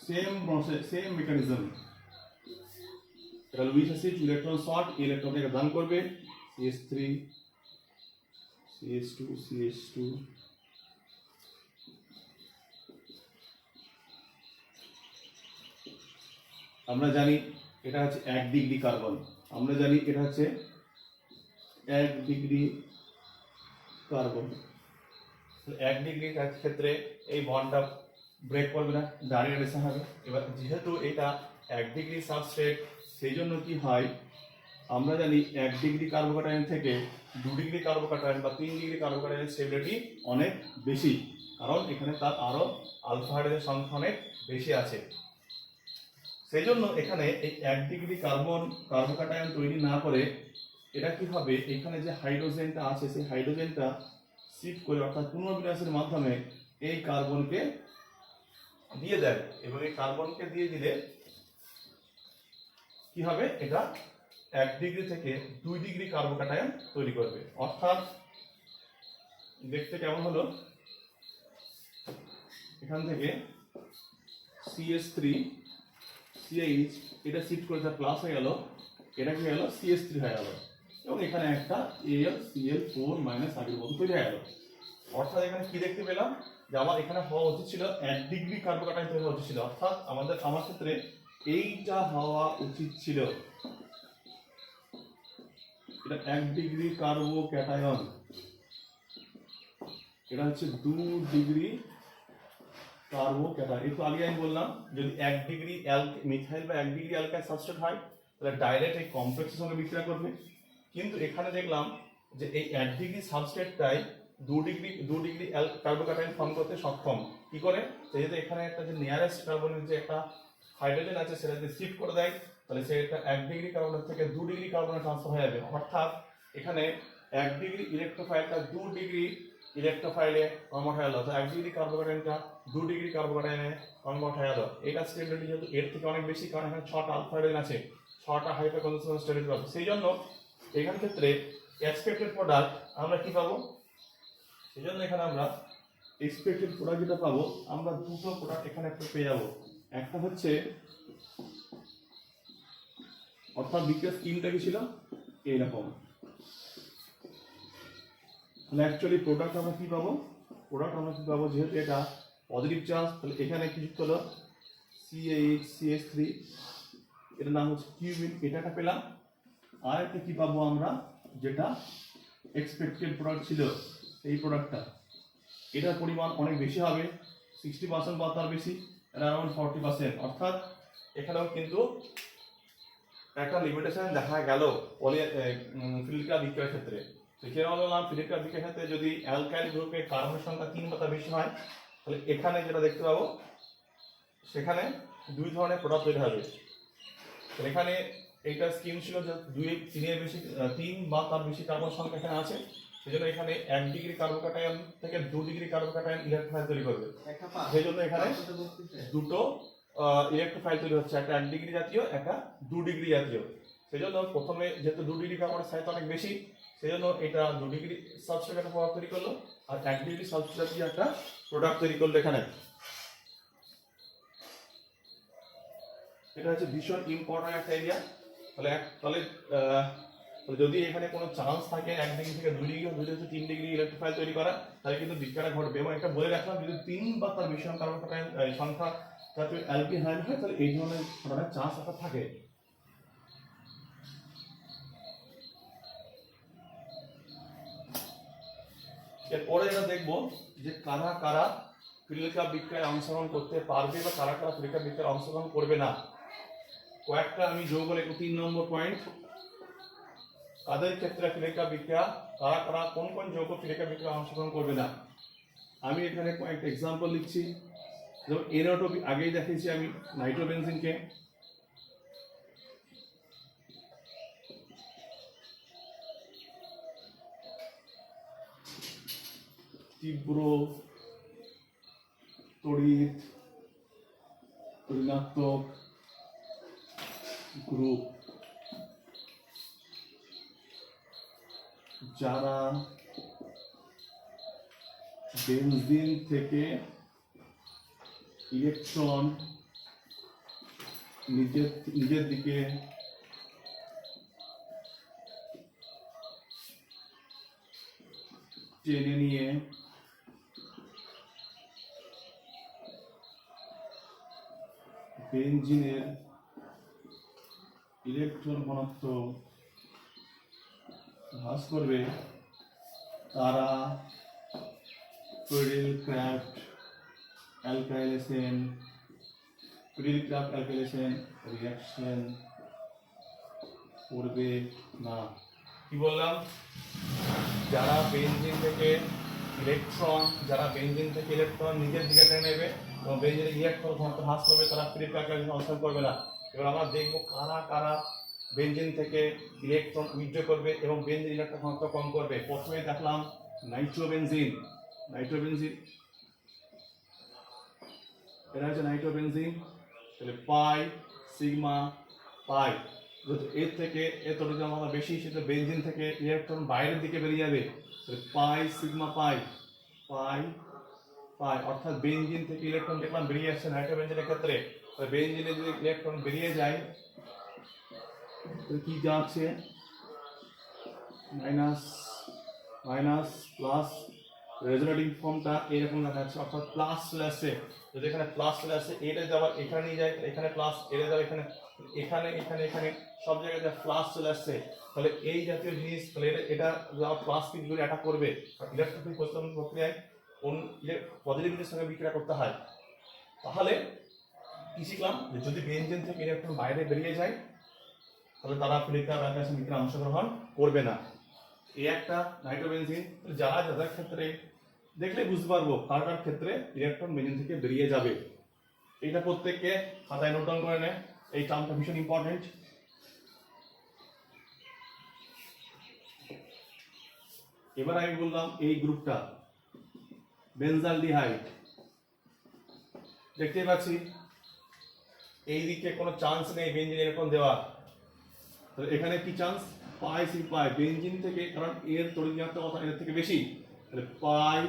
Same process, same mechanism. Lewis acid electron short, ইলেকট্রনকে দান করবে CH3 CH2 CH2। আমরা জানি এটা হচ্ছে 1 ডিগ্রি কার্বন, আমরা জানি এটা হচ্ছে 1 ডিগ্রি কার্বন। 1 ডিগ্রি ক্ষেত্রে এই বন্ডটা ব্রেক করবে না, দাঁড়িয়ে রেসা হবে। এবার যেহেতু এটা 1 ডিগ্রি সাবস্ট্রেট, সেই জন্য কি হয় আমরা জানি 1 ডিগ্রি কার্বোক্যাটায়ন থেকে 2 ডিগ্রি কার্বোক্যাটায়ন বা 3 ডিগ্রি কার্বোক্যাটায়নের স্টেবিলিটি অনেক বেশি, কারণ এখানে তার আরো আলফা হাইড্রোজেন সংখ্যা অনেক বেশি আছে। সেই জন্য এখানে এই 1 ডিগ্রি কার্বোক্যাটায়ন তৈরি না করে এটা কি হবে, এখানে যে হাইড্রোজেনটা আছে সেই হাইড্রোজেনটা শিফট করে অর্থাৎ পুনর্বিন্যাসের মাধ্যমে এই কার্বনকে দিয়ে দেয়, এবং এই কার্বনকে দিয়ে দিলে কি হবে, এটা 1 ডিগ্রি থেকে 2 ডিগ্রি কার্বোক্যাটায়ন তৈরি করবে। অর্থাৎ দেখতে কেমন হলো, এখান থেকে CH3 CH এটা শিফট করে যা প্লাস হয়ে গেল, এটা কি হলো CH3 হয়ে গেল, এবং এখানে একটা AlCl4 মাইনাস আগের মতো তৈরি হয়ে গেল। অর্থাৎ এখানে কি দেখতে পেলাম যে আমার এখানে হওয়া উচিত ছিল 1 ডিগ্রি কার্বোক্যাটায়ন তৈরি হওয়া উচিত ছিল, অর্থাৎ আমার ক্ষেত্রে এইটা হওয়া উচিত ছিল, এটা 1 ডিগ্রি কার্বোক্যাটায়ন, এটা হচ্ছে 2 ডিগ্রি কার্বোক্যাটায়ন। একটু আগে আমি বললাম যদি 1 ডিগ্রি মিথাইল বা 1 ডিগ্রি অ্যালকাইল সাবস্ট্রেট হয় তাহলে ডাইরেক্ট এই কমপ্লেক্সের সঙ্গে বিক্রিয়া করবে, কিন্তু এখানে দেখলাম যে এই 1 ডিগ্রি সাবস্ট্রেটটাই 2 ডিগ্রি কার্বোক্যাটায়ন ফর্ম করতে সক্ষম। কি করে, যেহেতু এখানে একটা যে নিয়ারেস্ট কার্বনের যে একটা হাইড্রোজেন আছে সেটা যদি শিফট করে দেয় তাহলে সেটা 1 ডিগ্রি কার্বনের থেকে 2 ডিগ্রি কার্বনে ট্রান্সফার হয়ে যাবে। অর্থাৎ এখানে 1 ডিগ্রি ইলেকট্রোফাইলটা 2 ডিগ্রি ইলেকট্রোফাইলে কনভার্ট হয়ে গেল, তো 1 ডিগ্রি কার্বোক্যাটায়নটা 2 ডিগ্রি কার্বোক্যাটায়নে কনভার্ট হয়ে গেল। এটা স্টেবিলিটি যেহেতু এর থেকে অনেক বেশি, কারণ এখানে 6টা আলফা হাইড্রোজেন আছে, 6টা হাইপার কনজুগেশন স্টেবিলিটি পাবে। সেই জন্য এখান ক্ষেত্রে এক্সপেক্টেড প্রোডাক্ট আমরা কি পাবো, সেই জন্য এখানে আমরা এক্সপেক্টেড প্রোডাক্ট যেটা পাবো, আমরা দুটো প্রোডাক্ট এখানে একটা পেয়ে যাবো। একটা হচ্ছে অর্থাৎ বিক্রিয়ার স্কিমটা কি ছিল এইরকম, তাহলে অ্যাকচুয়ালি প্রোডাক্ট আমরা কি পাবো, যেহেতু এটা পজিটিভ চার্জ তাহলে এখানে কি যুক্ত হলো CH3, এটার নাম হচ্ছে কিউবিন, এটা পেলাম। আর একটা কি পাবো আমরা, যেটা এক্সপেক্টেড প্রোডাক্ট ছিল এই প্রোডাক্টটা, এটার পরিমাণ অনেক বেশি হবে, 60% বা তার বেশি, এটা অ্যারাউন্ড 40%। অর্থাৎ এখানেও কিন্তু একটা লিমিটেশন দেখা গেল ফিলিকা বিক্রিয়ার ক্ষেত্রে। সেখানে বললাম ফিলিকা বিক্রিয়ার ক্ষেত্রে যদি অ্যালকাইল গ্রুপে কার্বনের সংখ্যা 3 বা তার বেশি হয় তাহলে এখানে যেটা দেখতে পাবো সেখানে 2 ধরনের প্রোডাক্ট তৈরি হবে। এখানে এইটা স্কিম ছিল যে 3 বা তার বেশি কার্বন সংখ্যা এখানে আছে, সেজন্য এখানে 1 ডিগ্রি কার্বোক্যাটায়ন থেকে 2 ডিগ্রি কার্বোক্যাটায়ন ইলেকট্রোফাইল তৈরি করবে। সেই জন্য এখানে দুটো ইলেকট্রোফাইল তৈরি হচ্ছে, একটা 1 ডিগ্রি জাতীয়, একটা 2 ডিগ্রি জাতীয়। সেই জন্য প্রথমে যেহেতু 2 ডিগ্রি কার্বনের সাইজ অনেক বেশি, সেই জন্য এটা 2 ডিগ্রি সাবস্ট্রেট একটা প্রোডাক্ট তৈরি করলো, আর 1 ডিগ্রি সাবস্ট্রেট জাতীয় একটা প্রোডাক্ট তৈরি করলো এখানে। এটা হচ্ছে ভীষণ ইম্পর্টেন্ট একটা এরিয়া। তাহলে যদি এখানে কোনো চান্স থাকে 1 ডিগ্রি থেকে 2 ডিগ্রি, 2 থেকে 3 ডিগ্রি ইলেকট্রোফাইল তৈরি করা, তাহলে কিন্তু বিক্রিয়াটা ঘটবে। এবং একটা বলে রাখলাম যদি 3 বা তার বেশি কার্বোক্যাটায়ন সংখ্যা জাতীয় অ্যালকিহাইড হয় তাহলে এই ধরনের ঘটনার চান্স একটা থাকে। এরপরে যেটা দেখবো যে কারা কারা ফিলিকা বিক্রিয়ায় অংশগ্রহণ করতে পারবে বা কারা কারা ফিলিকা বিক্রিয়ায় অংশগ্রহণ করবে না। কয়েকটা আমি যোগ বলে 3 নম্বর পয়েন্ট, কাদের ক্ষেত্রে ফিলিকা বিক্রিয়া, কারা কারা কোন কোন যৌগ ফিলিকা বিক্রিয়ায় অংশগ্রহণ করবে না। আমি এখানে কয়েকটা এক্সাম্পল লিখছি। যেমন NO2 আগেই দেখিয়েছি আমি নাইট্রোবেনজিনকে, তীব্র তড়িৎ ঋণাত্মক গ্রুপ, যারা বেনজিন থেকে ইলেকট্রন নিজের দিকে টেনে নিয়ে বেনজিনের ইলেকট্রন ঘনত্ব হ্রাস করবে, তারা প্রিডিলক্রাফট অ্যালকাইলেশন রিঅ্যাকশন করবে না। কি বললাম? যারা বেনজিন থেকে ইলেকট্রন নিজের দিকে টেনে নেবে এবং বেনজিনের ইলেকট্রন ঘনত্ব হ্রাস করবে, তারা প্রিডিলক্রাফট অবস্থান করবে না। এবার আমরা দেখব কারা কারা বেনজিন থেকে ইলেকট্রন উইথড্র করবে এবং বেনজিন ইলেকট্রন ঘনত্ব কম করবে। প্রথমে দেখলাম নাইট্রোবেনজিন। এটা হচ্ছে নাইট্রোবেনজিন। তাহলে পাই সিগমা পাই, এর থেকে এত যদি আমরা বেশি, সেটা বেনজিন থেকে ইলেকট্রন বাইরের দিকে বেরিয়ে যাবে। তাহলে পাই সিগমা পাই পাই পাই, অর্থাৎ বেনজিন থেকে ইলেকট্রন দেখলাম বেরিয়ে আসছে নাইট্রোবেনজিনের ক্ষেত্রে। তাহলে বেনজিনে যদি ইলেকট্রন বেরিয়ে যায়, কি যাচ্ছে? মাইনাস মাইনাস প্লাস, রেজোনেটিং ফর্মটা এরকম লেখা আছে, অর্থাৎ প্লাস চলে আসছে। যদি এখানে প্লাস চলে আসে, এটা যাবার এখানে নিয়ে যায়, এখানে প্লাস, এটা যাবে এখানে, এখানে এখানে এখানে সব জায়গায় যা প্লাস চলে আসছে, তাহলে এই জাতীয় জিনিস, তাহলে এটা প্লাস পিকগুলো অ্যাটাক করবে। ইলেকট্রোফিল প্রতিস্থাপন প্রক্রিয়ায় পজিটিভিটির সঙ্গে বিক্রিয়া করতে হয়। তাহলে কি শিখলাম? যদি বেনজিন থেকে ইলেকট্রন বাইরে বেরিয়ে যায়, তাহলে তারা প্রিডিলক্রাফট অ্যালকাইলেশন বিক্রিয়ায় অংশগ্রহণ করবে না। এই একটা নাইট্রোবেনজিন। যাদের ক্ষেত্রে দেখলে বুঝতে পারবো কার কার ক্ষেত্রে ইলেকট্রন বেনজিন থেকে বেরিয়ে যাবে। এটা প্রত্যেককে খাতায় নোট ডাউন করে নেয়, এই টার্মটা ভীষণ ইম্পর্টেন্ট। এবার আমি বললাম এই গ্রুপটা বেনজালডিহাইড। দেখতে পাচ্ছি এই দিকে কোনো চান্স নেই বেনজিন ইলেকট্রন দেওয়া। তো এখানে কি চান্স? পাই সি পাই, বেনজিন থেকে, কারণ এর তড়িৎ ঋণাত্মকতা এর থেকে বেশি, তাহলে পাই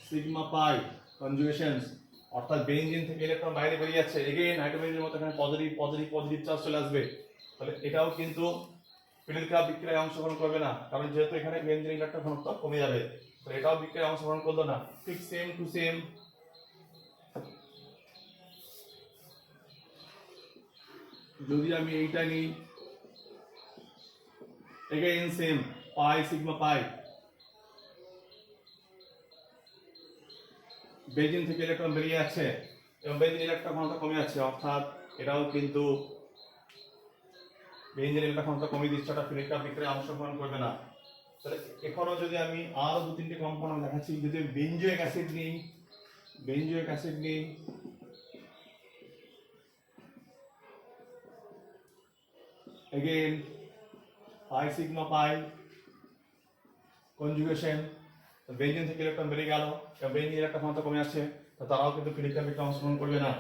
সিগমা পাই কনজুগেশনস, অর্থাৎ বেনজিন থেকে ইলেকট্রন বাইরে বেরিয়ে যাচ্ছে। এগেইন নাইট্রোবেনজিনের মতো এখানে পজিটিভ চার্জ চলে আসবে। তাহলে এটাও কিন্তু প্রিডিলক্রাফট বিক্রিয়ায় অংশগ্রহণ করবে না, কারণ যেহেতু এখানে বেনজিন ইলেকট্রন ঘনত্ব কমে যাবে। তো এটাও বিক্রিয়ায় অংশগ্রহণ করলো না। ঠিক সেম টু সেম যদি আমি এইটা নিই, এগেইন সেম পাই সিগমা পাই, বেনজিন থেকে ইলেকট্রন বেরিয়ে যাচ্ছে এবং বেনজিন ইলেকট্রন ঘনত্ব কমে যাচ্ছে, অর্থাৎ এটাও কিন্তু বেনজিন ইলেকট্রন ঘনত্ব কমিয়ে দিচ্ছে, ওটা প্রিডিলক্রাফট বিক্রিয়ায় অংশগ্রহণ করবে না। তাহলে এখনো যদি আমি আরো দু তিনটে কম্পাউন্ড দেখাচ্ছি, যদি বেনজোইক অ্যাসিড নিই, again pi sigma pi conjugation, benzene থেকে ইলেকট্রন বেরিয়ে গেল এবং বেনজিন ইলেকট্রন ঘনত্ব কমে যাচ্ছে, তো তারাও কিন্তু প্রিডিলক্রাফট বিক্রিয়ায় অংশগ্রহণ করবে না।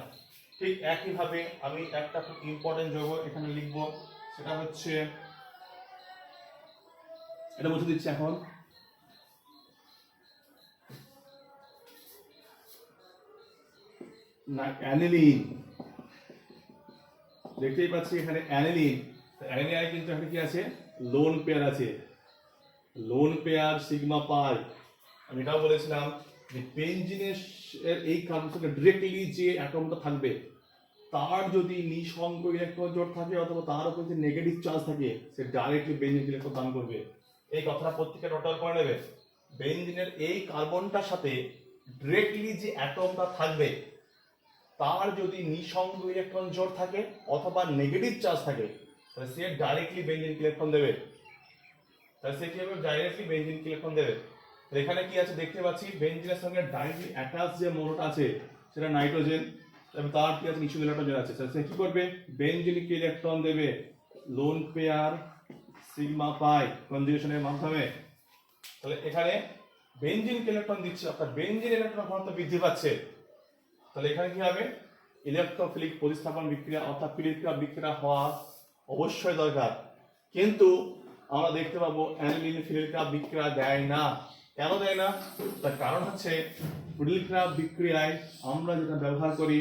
ঠিক একইভাবে আমি একটা খুব ইম্পর্টেন্ট যৌগ এখানে লিখব, সেটা হচ্ছে, এটা মুছে দিচ্ছি এখন, না অ্যানিলিন। দেখতেই পাচ্ছি এখানে অ্যানিলিন। অ্যানিলিনে কিন্তু এখানে কি আছে? লোন পেয়ার আছে, লোন পেয়ার সিগমা পাই। আমি এটাও বলেছিলাম যে বেনজিনের এই কার্বনের সঙ্গে ডিরেক্টলি যে অ্যাটমটা থাকবে, তার যদি নিঃসঙ্গ ইলেকট্রন জোড় থাকে অথবা তার উপর যে নেগেটিভ চার্জ থাকে, সে ডাইরেক্টলি বেনজিন ইলেকট্রন দান করবে। এই কথাটা প্রত্যেকে নোট করে নেবে। বেনজিনের এই কার্বনটার সাথে ডিরেক্টলি যে অ্যাটমটা থাকবে, তার যদি নিঃসঙ্গ ইলেকট্রন জোড় থাকে অথবা নেগেটিভ চার্জ থাকে, তাহলে সে ডাইরেক্টলি বেনজিন ইলেকট্রন দেবে। তাহলে সে কিভাবে ডাইরেক্টলি বেনজিন ইলেকট্রন দেবে? এখানে কি আছে দেখতে পাচ্ছি, বেনজিনের সঙ্গে ডাইরেক্টলি অ্যাটাচ যে মনোটা আছে সেটা নাইট্রোজেন, এবং তার কি আছে? নিঃসঙ্গ ইলেকট্রন আছে। সে কি করবে? বেনজিনকে ইলেকট্রন দেবে লোন পেয়ার সিগমা পাই কনজুগেশনের মাধ্যমে। তাহলে এখানে বেনজিনকে ইলেকট্রন দিচ্ছে, অর্থাৎ বেনজিন ইলেকট্রন ঘনত্ব বৃদ্ধি পাচ্ছে। তাহলে এখানে কি হবে? ইলেকট্রোফিলিক প্রতিস্থাপন বিক্রিয়া, অর্থাৎ প্রিডিলক্রাফট বিক্রিয়া হওয়া অবশ্যই দরকার। কিন্তু আমরা দেখতে পাবো অ্যানিলিন প্রিডিলক্রাফট বিক্রিয়া দেয় না। কেন দেয় না? তার কারণ হচ্ছে প্রিডিলক্রাফট বিক্রিয়ায় আমরা যেটা ব্যবহার করি,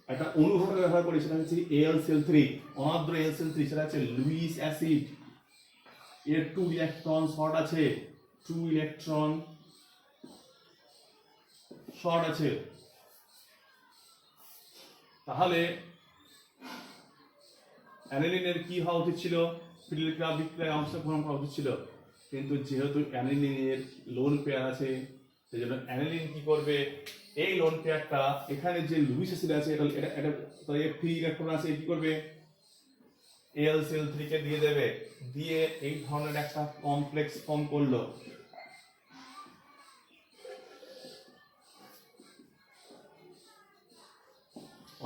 একটা অনুঘটক ব্যবহার করি, সেটা হচ্ছে AlCl3, অনাদ্র AlCl3, সেটা হচ্ছে লুইস অ্যাসিড। এর 2 ইলেকট্রন শর্ট আছে, 2 ইলেকট্রন শর্ট আছে। তাহলে অ্যানিলিনের কি হওয়া উচিত ছিল? ফিডেল ক্রাফট বিক্রিয়ায় অংশগ্রহণ করা উচিত ছিল, কিন্তু যেহেতু অ্যানিলিনের লোন পেয়ার আছে সেই জন্য অ্যানিলিন কি করবে, এই লোন পেয়ারটা এখানে যে লুইস অ্যাসিড আছে এটা এটা এটা ফ্রি ইলেকট্রন আছে, কি করবে AlCl3 কে দিয়ে দেবে, দিয়ে এই ধরনের একটা কমপ্লেক্স ফর্ম করলো।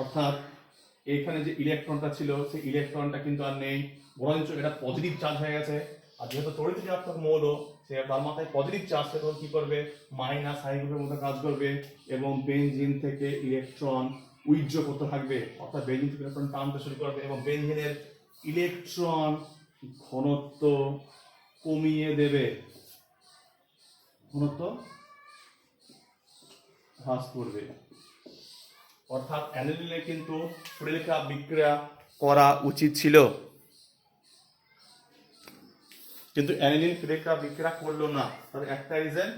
অর্থাৎ এখানে যে ইলেকট্রনটা ছিল সেই ইলেকট্রনটা কিন্তু আর নেই, বরঞ্চ এটা পজিটিভ চার্জ হয়ে গেছে। আর যেহেতু তড়িৎ ঋণাত্মক মৌল, সে তার মাথায় পজিটিভ চার্জ, সে তখন কি করবে মাইনাস হাই গ্রুপের মতো কাজ করবে এবং বেনজিন থেকে ইলেকট্রন উইথড্র করতে থাকবে, অর্থাৎ বেনজিন থেকে ইলেকট্রন টানতে শুরু করবে এবং বেনজিনের ইলেকট্রন ঘনত্ব কমিয়ে দেবে, ঘনত্ব হ্রাস করবে। অর্থাৎ অ্যানিলিনে কিন্তু ফিডেল ক্রাফট বিক্রিয়া করা উচিত ছিল, কিন্তু অ্যানিলিন ফিডেল ক্রাফট বিক্রিয়া করলো না। তার একটা রিজন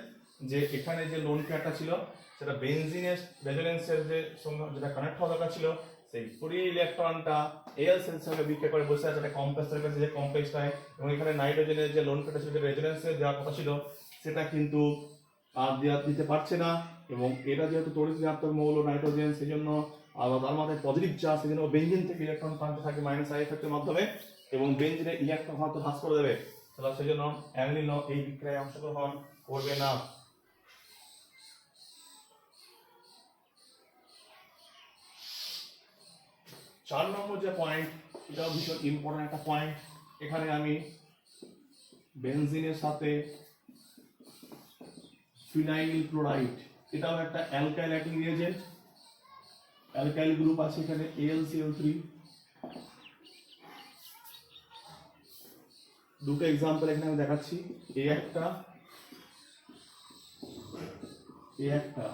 যে এখানে যে লোন পেয়ারটা ছিল সেটা বেনজিনের রেজোনেন্সের যে সঙ্গে যেটা কানেক্ট হওয়া দরকার ছিল, সেই ফ্রি ইলেকট্রনটা AlCl সঙ্গে বিক্রিয়া করে বসে আছে একটা কমপ্লেক্স তৈরি করেছে, যে কমপ্লেক্সটায়, এবং এখানে নাইট্রোজেনের যে লোন পেয়ারটা ছিল, যে রেজোনেন্সে দেওয়ার কথা ছিল, সেটা কিন্তু আর দিতে পারছে না। এবং এটা যেহেতু তড়িৎ ঋণাত্মক মৌল নাইট্রোজেন, সেই জন্য তার মাথায় পজিটিভ চার্জ, সেই জন্য বেনজিন থেকে ইলেকট্রন টানতে থাকে মাইনাস আই এফেক্টের মাধ্যমে এবং বেনজিনের ইলেকট্রন ঘনত্ব হ্রাস করে দেবে। তাহলে সেই জন্য অ্যানিলিন এই বিক্রিয়ায় অংশগ্রহণ করবে না। চার নম্বর যে পয়েন্ট, এটাও ভীষণ ইম্পর্টেন্ট একটা পয়েন্ট। এখানে আমি বেনজিনের সাথে ফিনাইল ক্লোরাইড, এটাও একটা alkyl acting reagent, alkyl group আছে এখানে AlCl3। দুটো এক্সাম্পল এখানে আমি দেখাচ্ছি, এই একটা, এই একটা।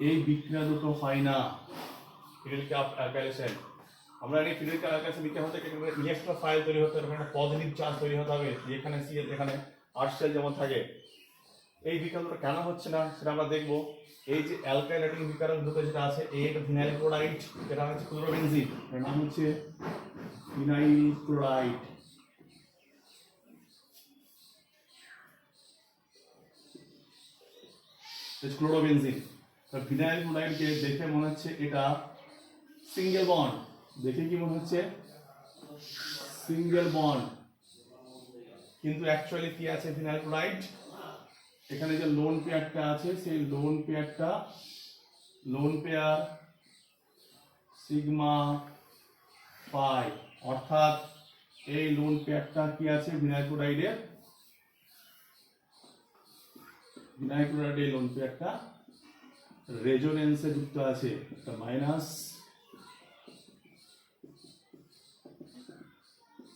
এই বিক্রিয়া দুটো হয় না ফিডেল ক্রাফট অ্যালকাইলেশন। আমরা এই ফিডেল ক্রাফট অ্যালকাইলেশন বিক্রিয়া হতে গেলে ইলেকট্রোফাইল তৈরি হতে হবে, একটা পজিটিভ চার্জ তৈরি হতে হবে, যেখানে Cl এখানে R যেমন থাকে। এই বিক্রিয়া দুটো কেন হচ্ছে না সেটা আমরা দেখবো। এই যে অ্যালকাইল অ্যাক্টিং বিক্রিয়া দুটো যেটা আছে, এই একটা ফিনাইল ক্লোরাইড, এটা হচ্ছে ক্লোরোবেনজিন, এর নাম হচ্ছে ফিনাইল ক্লোরাইড। ক্লোরোবেনজিন, ফিনাইল ক্লোরাইডকে দেখে মনে হচ্ছে এটা সিঙ্গেল বন্ড, দেখে কি মনে হচ্ছে সিঙ্গেল বন্ড, কিন্তু অ্যাকচুয়ালি কি আছে ফিনাইল ক্লোরাইড, এখানে যে লোন পেয়ারটা আছে সেই লোন পেয়ার সিগমা পাই, অর্থাৎ এই লোন পেয়ারটা কি আছে ফিনাইল ক্লোরাইডের, ফিনাইল ক্লোরাইডের লোন পেয়ারটা রেজোনেন্সে যুক্ত আছে, একটা মাইনাস।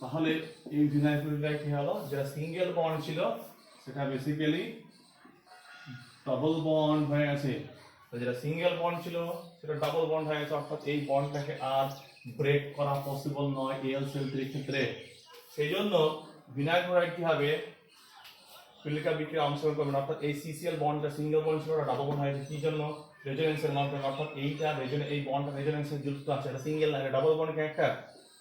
তাহলে এই ফিনাইল ক্লোরাইড কি হলো, যেটা সিঙ্গেল বন্ড ছিল সেটা বেসিক্যালি ডাবল বন্ড হয়ে গেছে, যেটা সিঙ্গেল বন্ড ছিল সেটা ডাবল বন্ড হয়ে গেছে, অর্থাৎ এই বন্ডটাকে আর ব্রেক করা পসিবল নয় AlCl3 ক্ষেত্রে। সেই জন্য ফিনাইল ক্লোরাইড কি হবে, ফিডেল ক্রাফট বিক্রিয়ায় অংশগ্রহণ করবে না, অর্থাৎ এই CCl বন্ডটা সিঙ্গেল বন্ড ছিল ওটা ডাবল বন্ড হয়ে গেছে। কি জন্য? রেজোনেন্সের মাধ্যমে, অর্থাৎ এইটা এই বন্ডটা রেজোনেন্সে যুক্ত আছে, এটা সিঙ্গেল না, এটা ডাবল বন্ড ক্যারেক্টার।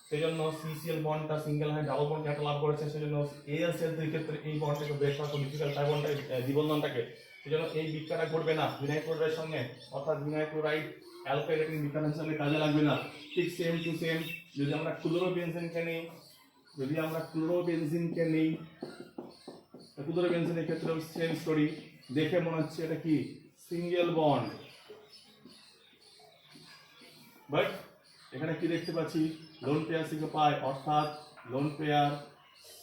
সেই জন্য CCl বন্ডটা সিঙ্গেল হয়ে ডাবল বন্ড ক্যারেক্টার লাভ করেছে। সেই জন্য AlCl3 ক্ষেত্রে এই বন্ডটাকে ব্রেক করা খুব ডিফিকাল্ট, তাই বন্ডটাকে দ্বিবন্ধনটাকে, সেই জন্য এই বিক্রিয়াটা ঘটবে না ফিনাইল ক্লোরাইডের সঙ্গে, অর্থাৎ ফিনাইল ক্লোরাইড অ্যালকাইল অ্যাক্টিং বিক্রিয়ার হিসেবে কাজে লাগবে না। ঠিক সেম টু সেম যদি আমরা ক্লোরোবেনজিনকে নিই, ক্লোরোবেনজিনের ক্ষেত্রেও সেম স্টোরি, দেখে মনে হচ্ছে এটা কি সিঙ্গেল বন্ড, বাট এখানে কি দেখতে পাচ্ছি লোন পেয়ার সিগমা পাই, অর্থাৎ লোন পেয়ার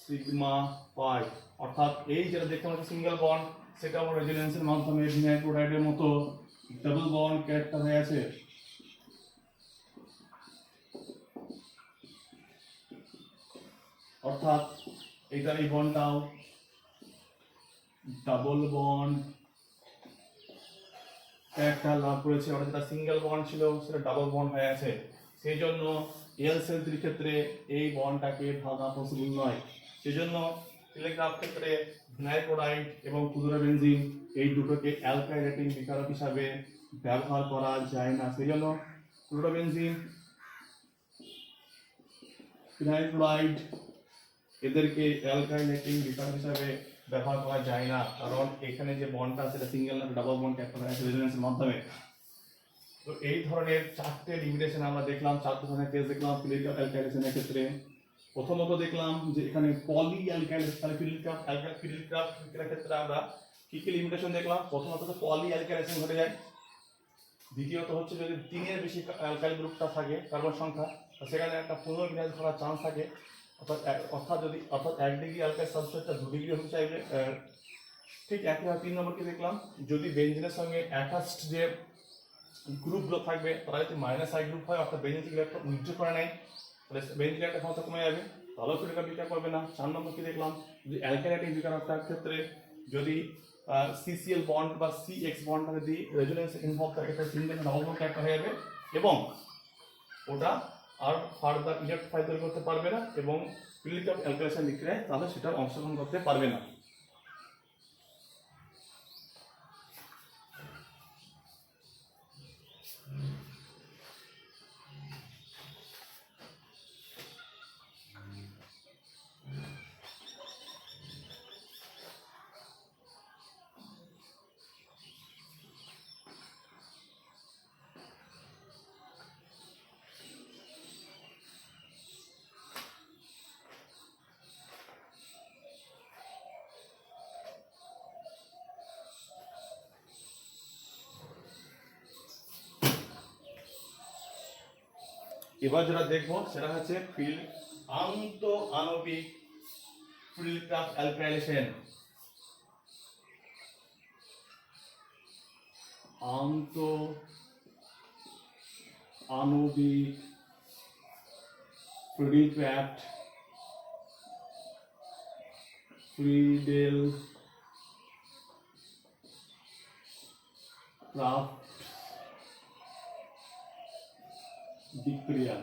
সিগমা পাই, অর্থাৎ এই যেটা দেখতে পাচ্ছি সিঙ্গেল বন্ড সেটা আমার রেজোনেন্সের মাধ্যমে ফিনাইল ক্লোরাইডের মতো ডাবল বন্ড ক্যারেক্টার হয়ে আছে। অর্থাৎ এইটার এই বন্ডটাও ডাবল বন্ড ক্যারেক্টার লাভ করেছে, অর্থাৎ যেটা সিঙ্গেল বন্ড ছিল সেটা ডাবল বন্ড হয়ে আছে। সেই জন্য AlCl3 ক্ষেত্রে এই বন্ডটাকে ভাঙা পসিবল নয়। সেজন্য টেলিগ্রাফ ক্ষেত্রে ভিনাইল ক্লোরাইড এবং ক্লোরোবেনজিন এই দুটোকে অ্যালকাইলেটিং বিকারক হিসাবে ব্যবহার করা যায় না। সেই জন্য ক্লোরোবেনজিন, ভিনাইল ক্লোরাইড এদেরকে অ্যালকাইলেটিং বিকারক হিসাবে ব্যবহার করা যায় না, কারণ এখানে যে বন্ডটা সেটা সিঙ্গেল না ডাবল বন্ড ক্যাপ্টার আছে রেজোনেন্সের মাধ্যমে। তো এই ধরনের চারটে লিমিটেশন আমরা দেখলাম, চারটে ধরনের কেস দেখলাম ফিলিগ্রাফ অ্যালকাইলেশনের ক্ষেত্রে। প্রথমত দেখলাম যে এখানে পলি অ্যালকাইলেশন, তাহলে ফিলিগ্রাফ ক্ষেত্রে আমরা কি কি লিমিটেশন দেখলাম। প্রথমত তো পলি অ্যালকাইলেশন ঘটে যায়। দ্বিতীয়ত হচ্ছে যদি 3-এর বেশি অ্যালকাইল গ্রুপটা থাকে কার্বন সংখ্যা, সেখানে একটা পুনর্বিন্যাস করার চান্স থাকে। অর্থাৎ 1 ডিগ্রি অ্যালকাইল সাবস্ট্রেটটা 2 ডিগ্রি হতে চাইবে। ঠিক একইভাবে 3 নম্বর কি দেখলাম, যদি বেঞ্জিনের সঙ্গে অ্যাটাচড যে গ্রুপগুলো থাকবে তারা যদি -I গ্রুপ হয়, অর্থাৎ বেঞ্জিন থেকে একটা উইথড্র করে নেয়, তাহলে বেঞ্জিনের একটা ক্ষমতা কমে যাবে, তাহলেও ফিলিগ্রাফ বিক্রিয়া করবে না। 4 নম্বর কি দেখলাম, যদি অ্যালকাইলেটিং বিক্রিয়ার ক্ষেত্রে যদি CCl বন্ড বা CX বন্ড যদি রেজোনেন্স ইনভলভ থাকে তাহলে সিঙ্গেল ডাবল বন্ড একটা হয়ে যাবে এবং ওটা আর ফার্দার ইলেক্ট্রন ফাইল তৈরি করতে পারবে না এবং ফিলিগ্রাফ অ্যালকাইলেশন বিক্রিয়ায় তাহলে সেটা অংশগ্রহণ করতে পারবে না। এবার যেটা দেখবো সেটা হচ্ছে আন্ত আণবিক ফিলিগ্রাফ অ্যালকাইলেশন। আন্ত আণবিক ফিলিগ্রাফ বিক্রিয়া,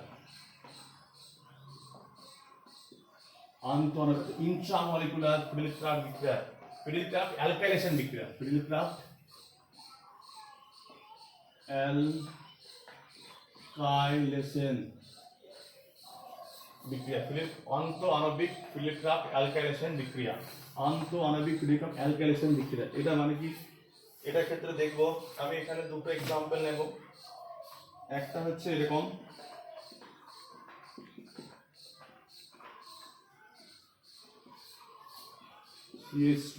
ইন্ট্রামলিকুলার ফিলিগ্রাফ বিক্রিয়া, ফিলিগ্রাফ অ্যালকাইলেশন বিক্রিয়া, ফিলিগ্রাফ অ্যালকাইলেশন বিক্রিয়া, আন্ত আণবিক ফিলিগ্রাফ অ্যালকাইলেশন বিক্রিয়া, আন্ত আণবিক ফিলিগ্রাফ অ্যালকাইলেশন বিক্রিয়া। এটা মানে কি, এটার ক্ষেত্রে দেখবো আমি এখানে দুটো এক্সাম্পল নেব। একটা হচ্ছে এরকম, CH2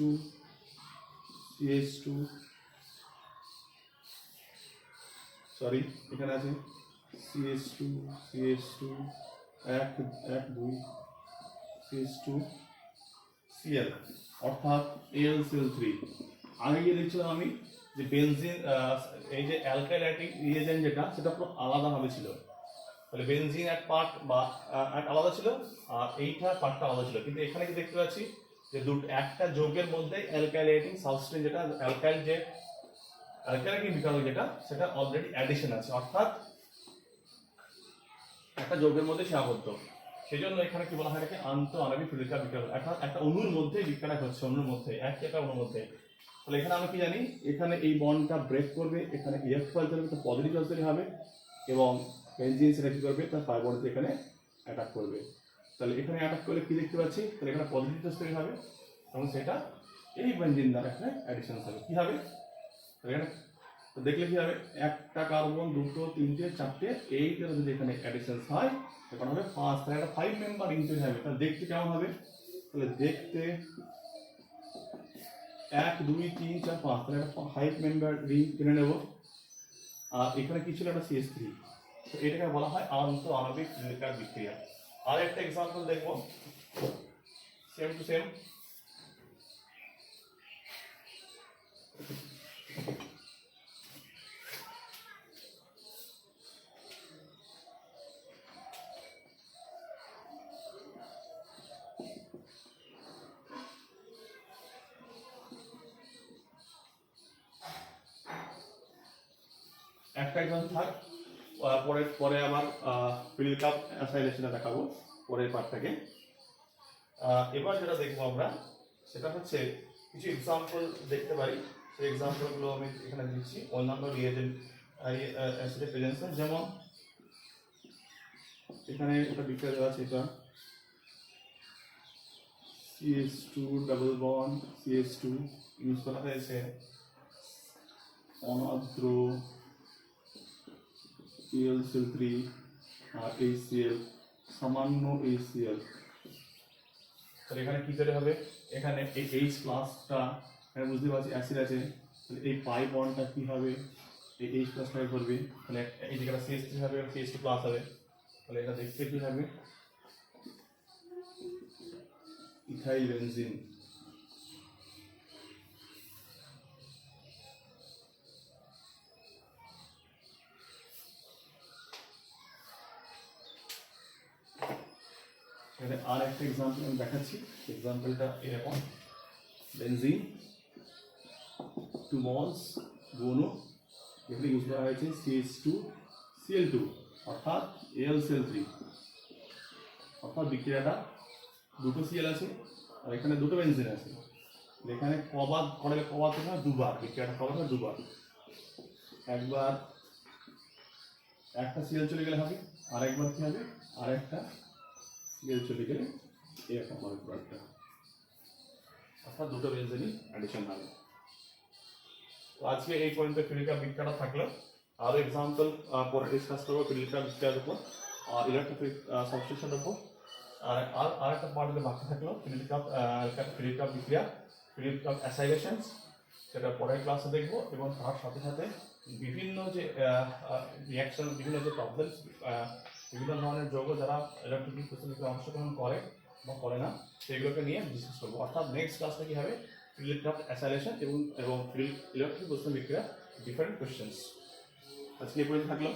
সরি এখানে আছে CH2 1 2 CH2 Cl অর্থাৎ AlCl3। আগে গিয়ে দেখছিলাম আমি যে বেনজিন এই যে অ্যালকাইলেটিং রিয়েজেন্ট যেটা সেটা পুরো আলাদাভাবে ছিল, তাহলে বেনজিন এক পার্ট বা এক আলাদা ছিল আর এইটা পার্টটা আলাদা ছিল। কিন্তু এখানে কি দেখতে পাচ্ছি যে একটা যৌগের মধ্যে অ্যালকাইলেটিং সাবস্টেন্স যেটা অ্যালকাইলেটিং বিকারক যেটা সেটা অলরেডি অ্যাডিশন আছে, অর্থাৎ একটা যৌগের মধ্যে সে আবদ্ধ। সেই জন্য এখানে কি বলা হয় এটাকে আন্ত আণবিক ফিলিগ্রাফ বিক্রিয়া, অর্থাৎ একটা অণুর মধ্যে বিক্রিয়া হচ্ছে, অণুর মধ্যে একটা অণুর মধ্যে। তাহলে এখানে আমরা কি জানি, এখানে এই বন্ডটা ব্রেক করবে, এখানে ইলেকট্রন ফাইল তৈরি করবে, পজিটিভ চার্জ তৈরি হবে এবং বেনজিন সেটা কি করবে তার পারমাণবিক এখানে অ্যাটাক করবে। তাহলে এখানে অ্যাটাক করলে কি দেখতে পাচ্ছি, তাহলে এখানে পজিটিভ চার্জ তৈরি হবে এবং সেটা এই বেনজিন দ্বারা এখানে অ্যাডিশন হবে। কি হবে এখানে দেখলে কি হবে, একটা কার্বন, দুটো, তিনটে, চারটে, এইটা যদি এখানে অ্যাডিশন হয় তখন হবে 5, তাহলে একটা 5 মেম্বার রিং তৈরি হবে। তাহলে দেখতে কেমন হবে, তাহলে দেখতে 1 2 3 4 5, তাহলে একটা 5 মেম্বার রিং কিনে নেব। আর এখানে কি ছিল, একটা CH3, তো এটাকে বলা হয় আন্ত আণবিক ফিলিগ্রাফ বিক্রিয়া। আর একটা এক্সাম্পল দেখবো, সেম টু সেম। একটা এক্সাম্পল থাক, পরে পরে আবার ফিল্ড কাপ অ্যাসাইলেশনে দেখাবো পরের পার্টটাকে। এবার যেটা দেখবো আমরা সেটা হচ্ছে কিছু এক্সাম্পল দেখতে পারি, সেই এক্সাম্পলগুলো আমি এখানে দিচ্ছি অন্যান্য রিয়েজেন্ট অ্যাসিডের প্রেজেন্সে। যেমন এখানে একটা বিক্রিয়া দেওয়া আছে, এটা CH2 double bond CH2 use করা হয়েছে অনাদ্র ClCl3 আর HCl সামান্য HCl। তাহলে এখানে কি করে হবে, এখানে এই H প্লাসটা এখানে বুঝতে পারছি অ্যাসিড আছে, তাহলে এই পাই বন্ডটা কি হবে, এই H প্লাসটাকে করবে, তাহলে এই জায়গাটা CH3 হবে CH2 প্লাস হবে, তাহলে এটা দেখতে কি হবে ইথাইল বেনজিন। আর একটা এক্সাম্পল আমি দেখাচ্ছি, এক্সাম্পলটা এরকম, বেনজিন 2 moles গৌণ, এখানে ইউজ করা হয়েছে CH2Cl2 অর্থাৎ AlCl3, অর্থাৎ বিক্রিয়াটা দুটো Cl আছে আর এখানে দুটো বেনজিন আছে। এখানে কবার করলে কবার থেকে দুবার, বিক্রিয়াটা কবার হয় দুবার, একবার একটা Cl চলে গেলে হবে, আর একবার কি হবে আর একটা Cl চলে গেলে এরকম হবে প্রোডাক্টটা, অর্থাৎ দুটো বেনজিনই অ্যাডিশন হবে। তো আজকে এই পর্যন্ত ফিলিকা বিক্রিয়াটা থাকলো, আরও এক্সাম্পল পরে ডিসকাস করবো ফিলিকা বিক্রিয়ার উপর আর ইলেকট্রোফিলিক সাবস্টিটিউশনের উপর। আর একটা পার্টে বাকি থাকলো ফিলিকা বিক্রিয়া, ফিলিকা অ্যাসাইলেশনস, সেটা পরের ক্লাসে দেখবো। এবং তার সাথে সাথে বিভিন্ন যে রিয়াকশন, বিভিন্ন যে প্রবলেমস, বিভিন্ন ধরনের যৌগ যারা ইলেকট্রোফিলিক প্রস্তুতিতে অংশগ্রহণ করে বা করে না সেগুলোকে নিয়ে ডিসকাস করবো। অর্থাৎ নেক্সট ক্লাসটা কী হবে, ফিল্ড কাপ অ্যাসাইলেশন এবং ইলেকট্রিক প্রস্তুতি বিক্রিয়া ডিফারেন্ট কোয়েশ্চেন্স। আজকে এই পর্যন্ত থাকলো।